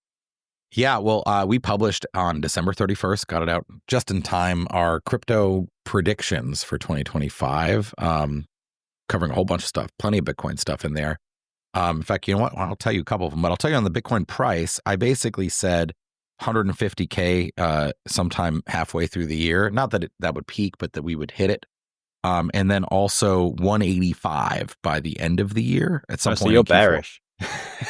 Yeah, well, we published on December 31st, got it out just in time, our crypto predictions for 2025, covering a whole bunch of stuff, plenty of Bitcoin stuff in there. In fact, you know what? I'll tell you a couple of them, but I'll tell you on the Bitcoin price, I basically said 150K sometime halfway through the year. Not that that would peak, but that we would hit it. And then also 185 by the end of the year at some point. So you're bearish.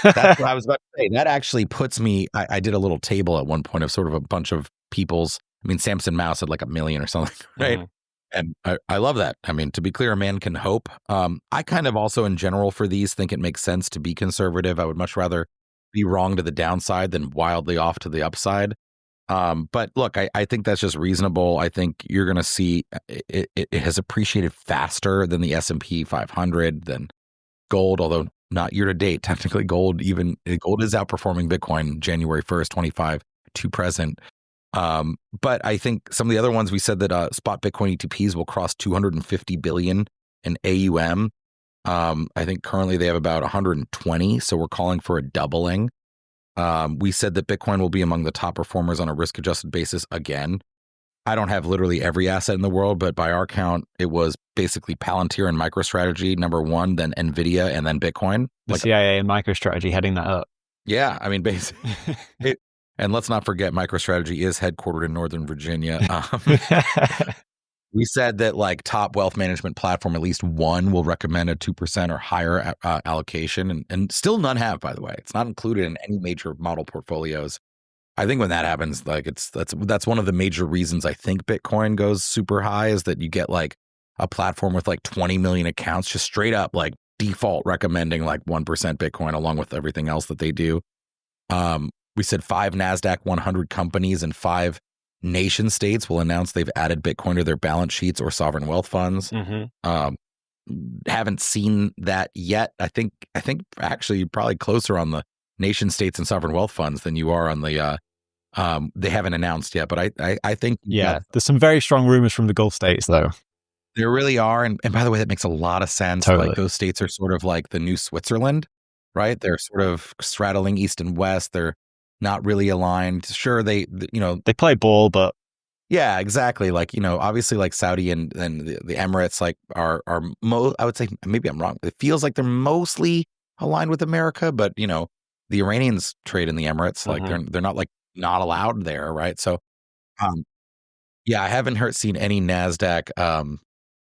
That's what I was about to say. That actually puts me, I did a little table at one point of sort of a bunch of people's, Samson Mouse had like 1 million or something, right? Mm-hmm. And I love that. I mean, to be clear, a man can hope. I kind of also in general for these think it makes sense to be conservative. I would much rather be wrong to the downside than wildly off to the upside. But look, I think that's just reasonable. I think you're going to see it has appreciated faster than the S&P 500, than gold, although not year to date. Technically, gold is outperforming Bitcoin January 1st, 25 to present. But I think some of the other ones, we said that spot Bitcoin ETPs will cross 250 billion in AUM. I think currently they have about 120, so we're calling for a doubling. We said that Bitcoin will be among the top performers on a risk-adjusted basis again. I don't have literally every asset in the world, but by our count, it was basically Palantir and MicroStrategy, number one, then NVIDIA, and then Bitcoin. The CIA and MicroStrategy heading that up. Yeah, I mean, basically. And let's not forget, MicroStrategy is headquartered in Northern Virginia. We said that like top wealth management platform, at least one will recommend a 2% or higher allocation, and still none have, by the way. It's not included in any major model portfolios. I think when that happens, like that's one of the major reasons I think Bitcoin goes super high, is that you get like a platform with like 20 million accounts just straight up like default recommending like 1% Bitcoin along with everything else that they do. We said 5 NASDAQ 100 companies and 5 nation states will announce they've added Bitcoin to their balance sheets or sovereign wealth funds. Mm-hmm. Haven't seen that yet. I think actually you're probably closer on the nation states and sovereign wealth funds than you are on the they haven't announced yet, but I think there's some very strong rumors from the Gulf states though. There really are, and by the way, that makes a lot of sense. Totally. Like those states are sort of like the new Switzerland, right? They're sort of straddling east and west. They're not really aligned. Sure, they play ball, but yeah, exactly. Like, obviously like Saudi and the Emirates like are I would say, maybe I'm wrong. It feels like they're mostly aligned with America, but the Iranians trade in the Emirates. Like they're not like not allowed there, right? So I haven't seen any NASDAQ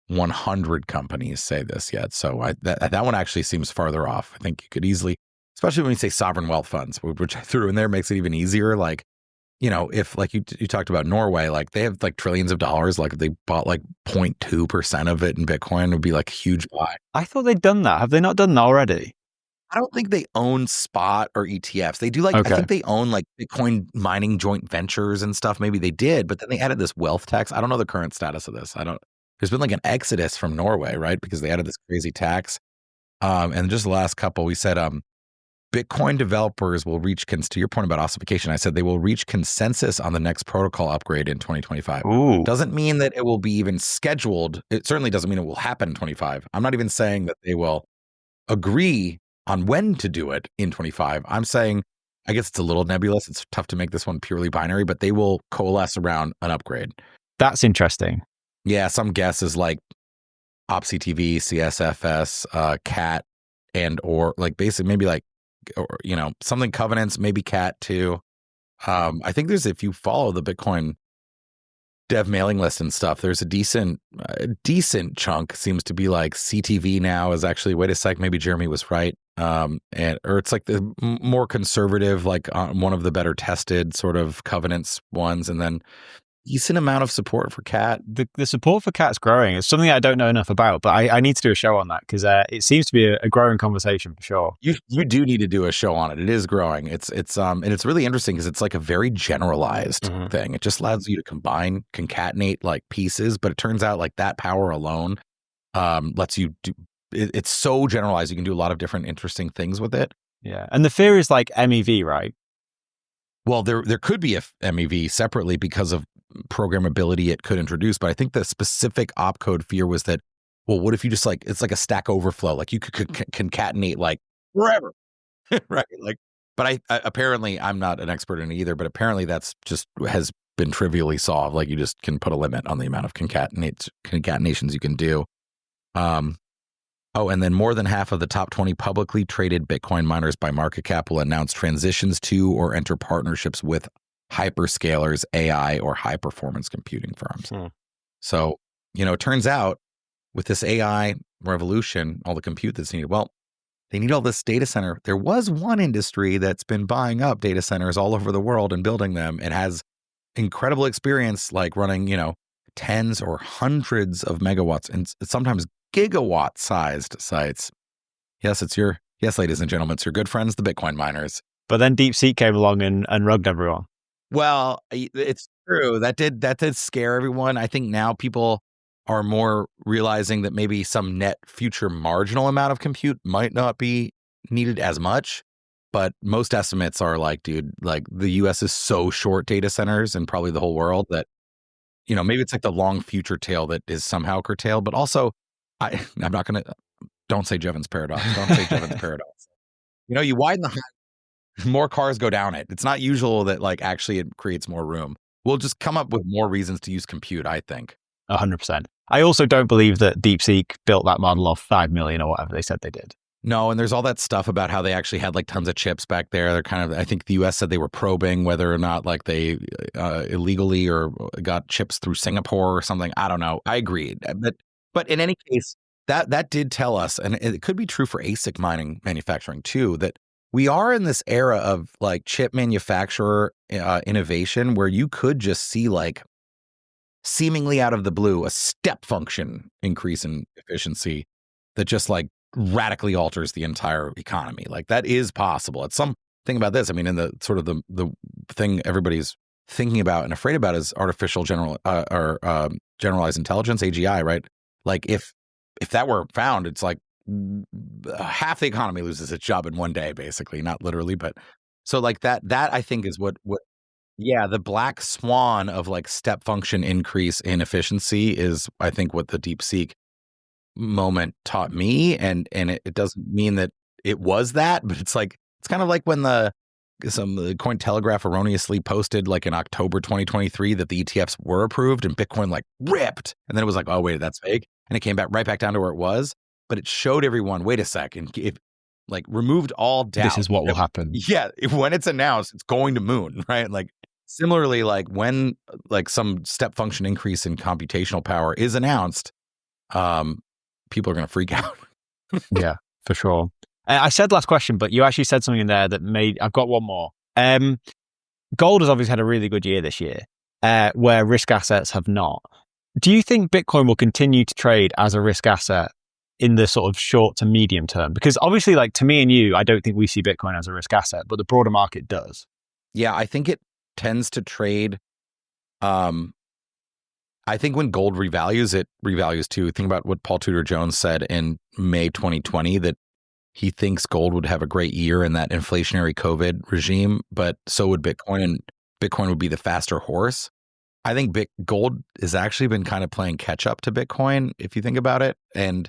100 companies say this yet. So that one actually seems farther off. I think you could easily, especially when you say sovereign wealth funds, which I threw in there, makes it even easier. Like, if like you talked about Norway, like they have like trillions of dollars, like if they bought like 0.2% of it in Bitcoin, it would be like a huge buy. I thought they'd done that. Have they not done that already? I don't think they own spot or ETFs. They do like, okay. I think they own like Bitcoin mining joint ventures and stuff. Maybe they did, but then they added this wealth tax. I don't know the current status of this. There's been like an exodus from Norway, right? Because they added this crazy tax. And just the last couple, we said, Bitcoin developers will reach, to your point about ossification, I said they will reach consensus on the next protocol upgrade in 2025. Ooh. Doesn't mean that it will be even scheduled. It certainly doesn't mean it will happen in 25. I'm not even saying that they will agree on when to do it in 25. I'm saying, I guess it's a little nebulous. It's tough to make this one purely binary, but they will coalesce around an upgrade. That's interesting. Yeah, some guesses like OpsCTV, CSFS, CAT, and or like basically maybe like, or, something covenants, maybe CAT too. I think if you follow the Bitcoin dev mailing list and stuff, there's a decent chunk seems to be like CTV now is actually, wait a sec, maybe Jeremy was right. Or it's like the more conservative, like one of the better tested sort of covenants ones. And then decent amount of support for CAT. The support for CAT's growing. It's something I don't know enough about, but I need to do a show on that because it seems to be a growing conversation for sure. You do need to do a show on it. It is growing. It's and it's really interesting because it's like a very generalized thing. It just allows you to concatenate like pieces, but it turns out like that power alone lets you do. It's so generalized. You can do a lot of different interesting things with it. Yeah, and the fear is like MEV, right? Well, there could be a MEV separately because of programmability it could introduce, but I think the specific opcode fear was that, well, what if you just like, it's like a Stack Overflow, like you could concatenate like forever, right? Like, but I apparently I'm not an expert in it either, but apparently that's just has been trivially solved. Like you just can put a limit on the amount of concatenations you can do. And then more than half of the top 20 publicly traded Bitcoin miners by market cap will announce transitions to or enter partnerships with hyperscalers, AI, or high performance computing firms. So, it turns out with this AI revolution, all the compute that's needed, well, they need all this data center. There was one industry that's been buying up data centers all over the world and building them and has incredible experience, like running, tens or hundreds of megawatts and sometimes gigawatt sized sites. Yes, ladies and gentlemen, it's your good friends, the Bitcoin miners. But then DeepSeek came along and rugged everyone. Well, it's true. That did scare everyone. I think now people are more realizing that maybe some net future marginal amount of compute might not be needed as much. But most estimates are like, dude, like the US is so short data centers and probably the whole world that, maybe it's like the long future tail that is somehow curtailed. But also, I'm not going to, don't say Jevons paradox. Don't say Jevons paradox. You widen the more cars go down it. It's not usual that like actually it creates more room. We'll just come up with more reasons to use compute, I think. 100%. I also don't believe that DeepSeek built that model off 5 million or whatever they said they did. No, and there's all that stuff about how they actually had like tons of chips back there. They're kind of, I think the US said they were probing whether or not like they illegally or got chips through Singapore or something. I don't know. I agreed. But in any case, that did tell us, and it could be true for ASIC manufacturing too, that we are in this era of like chip manufacturer innovation where you could just see like seemingly out of the blue a step function increase in efficiency that just like radically alters the entire economy. Like that is possible. It's something about this. I mean, in the sort of the thing everybody's thinking about and afraid about is artificial generalized intelligence, AGI, right? Like if that were found, it's like half the economy loses its job in one day, basically, not literally, but so like that I think is what the black swan of like step function increase in efficiency is, I think, what the DeepSeek moment taught me. And it doesn't mean that it was that, but it's like, it's kind of like when the Cointelegraph erroneously posted like in October 2023 that the ETFs were approved and Bitcoin like ripped. And then it was like, oh, wait, that's fake. And it came right back down to where it was. But it showed everyone, wait a second, it like removed all doubt. This is what will happen. Yeah. When it's announced, it's going to moon, right? Like similarly, like when like some step function increase in computational power is announced, people are going to freak out. Yeah, for sure. I said last question, but you actually said something in there that I've got one more. Gold has obviously had a really good year this year, where risk assets have not. Do you think Bitcoin will continue to trade as a risk asset in the sort of short to medium term? Because obviously, like to me and you, I don't think we see Bitcoin as a risk asset, but the broader market does. Yeah, I think it tends to trade. I think when gold revalues, it revalues too. Think about what Paul Tudor Jones said in May 2020, that he thinks gold would have a great year in that inflationary COVID regime, but so would Bitcoin, and Bitcoin would be the faster horse. I think gold has actually been kind of playing catch up to Bitcoin, if you think about it. And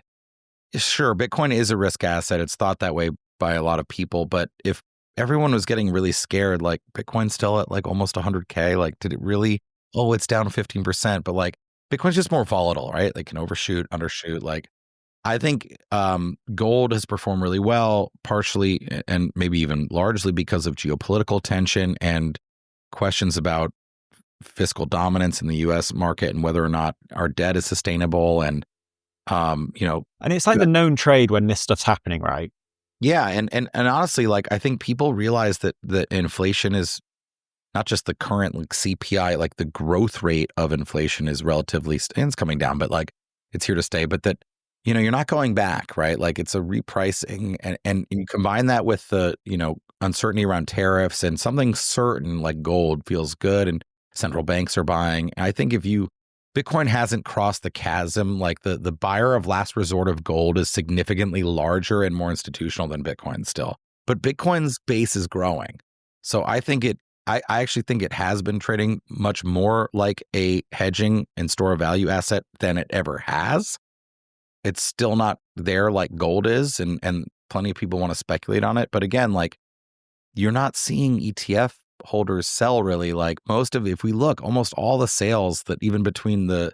sure, Bitcoin is a risk asset. It's thought that way by a lot of people. But if everyone was getting really scared, like Bitcoin's still at like almost 100K, like did it really? Oh, it's down 15%. But like Bitcoin's just more volatile, right? They can overshoot, undershoot. Like I think gold has performed really well, partially and maybe even largely because of geopolitical tension and questions about fiscal dominance in the U.S. market and whether or not our debt is sustainable. And and it's like the known trade when this stuff's happening, right? Yeah, and honestly, like I think people realize that the inflation is not just the current like CPI, like the growth rate of inflation is relatively, and it's coming down, but like it's here to stay. But that you're not going back, right? Like it's a repricing, and you combine that with the uncertainty around tariffs and something certain like gold feels good, and central banks are buying. I think Bitcoin hasn't crossed the chasm. Like the buyer of last resort of gold is significantly larger and more institutional than Bitcoin still. But Bitcoin's base is growing. So I actually think it has been trading much more like a hedging and store of value asset than it ever has. It's still not there like gold is, and plenty of people want to speculate on it. But again, like you're not seeing ETF holders sell really. Like if we look, almost all the sales that even between the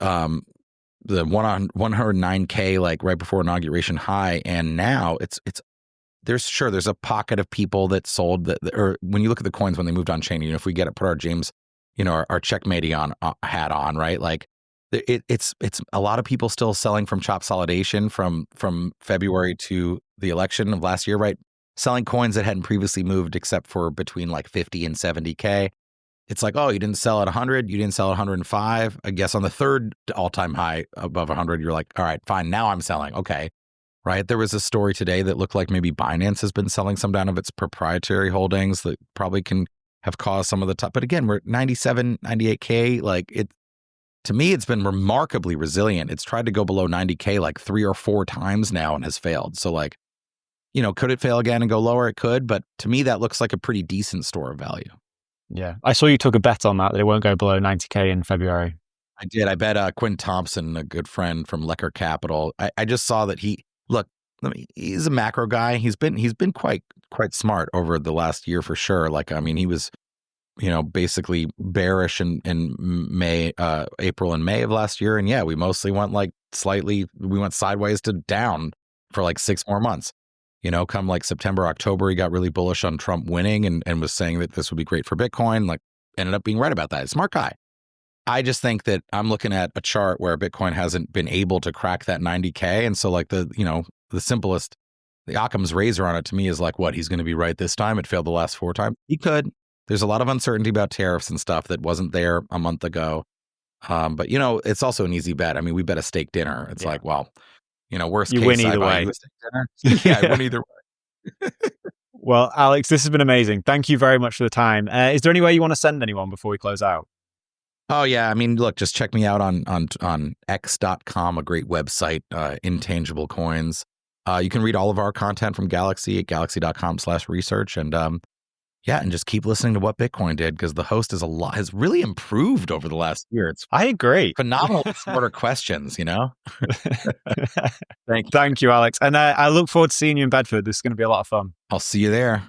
109K like right before inauguration high and now there's a pocket of people that sold or when you look at the coins when they moved on chain, if we put our James, our checkmating hat on, right? Like it's a lot of people still selling from chop solidation from February to the election of last year, right? Selling coins that hadn't previously moved except for between like 50 and 70K. It's like, oh, you didn't sell at 100, you didn't sell at 105. I guess on the third all-time high above 100, you're like, all right, fine, now I'm selling. Okay, right? There was a story today that looked like maybe Binance has been selling some down of its proprietary holdings that probably can have caused some of the top. But again, we're at 97, 98K. Like to me, it's been remarkably resilient. It's tried to go below 90K like 3 or 4 times now and has failed. So like, could it fail again and go lower? It could, but to me, that looks like a pretty decent store of value. Yeah. I saw you took a bet on that it won't go below 90K in February. I did. I bet Quinn Thompson, a good friend from Lecker Capital. I just saw that he's a macro guy. He's been quite smart over the last year for sure. Like, I mean, he was, basically bearish in April and May of last year. And yeah, we mostly went we went sideways to down for like 6 more months. Come like September, October, he got really bullish on Trump winning and was saying that this would be great for Bitcoin. Like, ended up being right about that. Smart guy. I just think that I'm looking at a chart where Bitcoin hasn't been able to crack that 90K. And so like the simplest, the Occam's razor on it to me is like, what, he's going to be right this time? It failed the last 4 times. He could. There's a lot of uncertainty about tariffs and stuff that wasn't there a month ago. But it's also an easy bet. I mean, we bet a steak dinner. It's like, well, worst you case, win either way. Yeah, I win either way. Well, Alex, this has been amazing. Thank you very much for the time. Is there any way you want to send anyone before we close out? Oh, yeah. I mean, look, just check me out on x.com, a great website, Intangible Coins. You can read all of our content from Galaxy at galaxy.com/research. And and just keep listening to what Bitcoin did, because the host has really improved over the last year. I agree. Phenomenal smarter questions, Thank you, Alex. And I look forward to seeing you in Bedford. This is going to be a lot of fun. I'll see you there.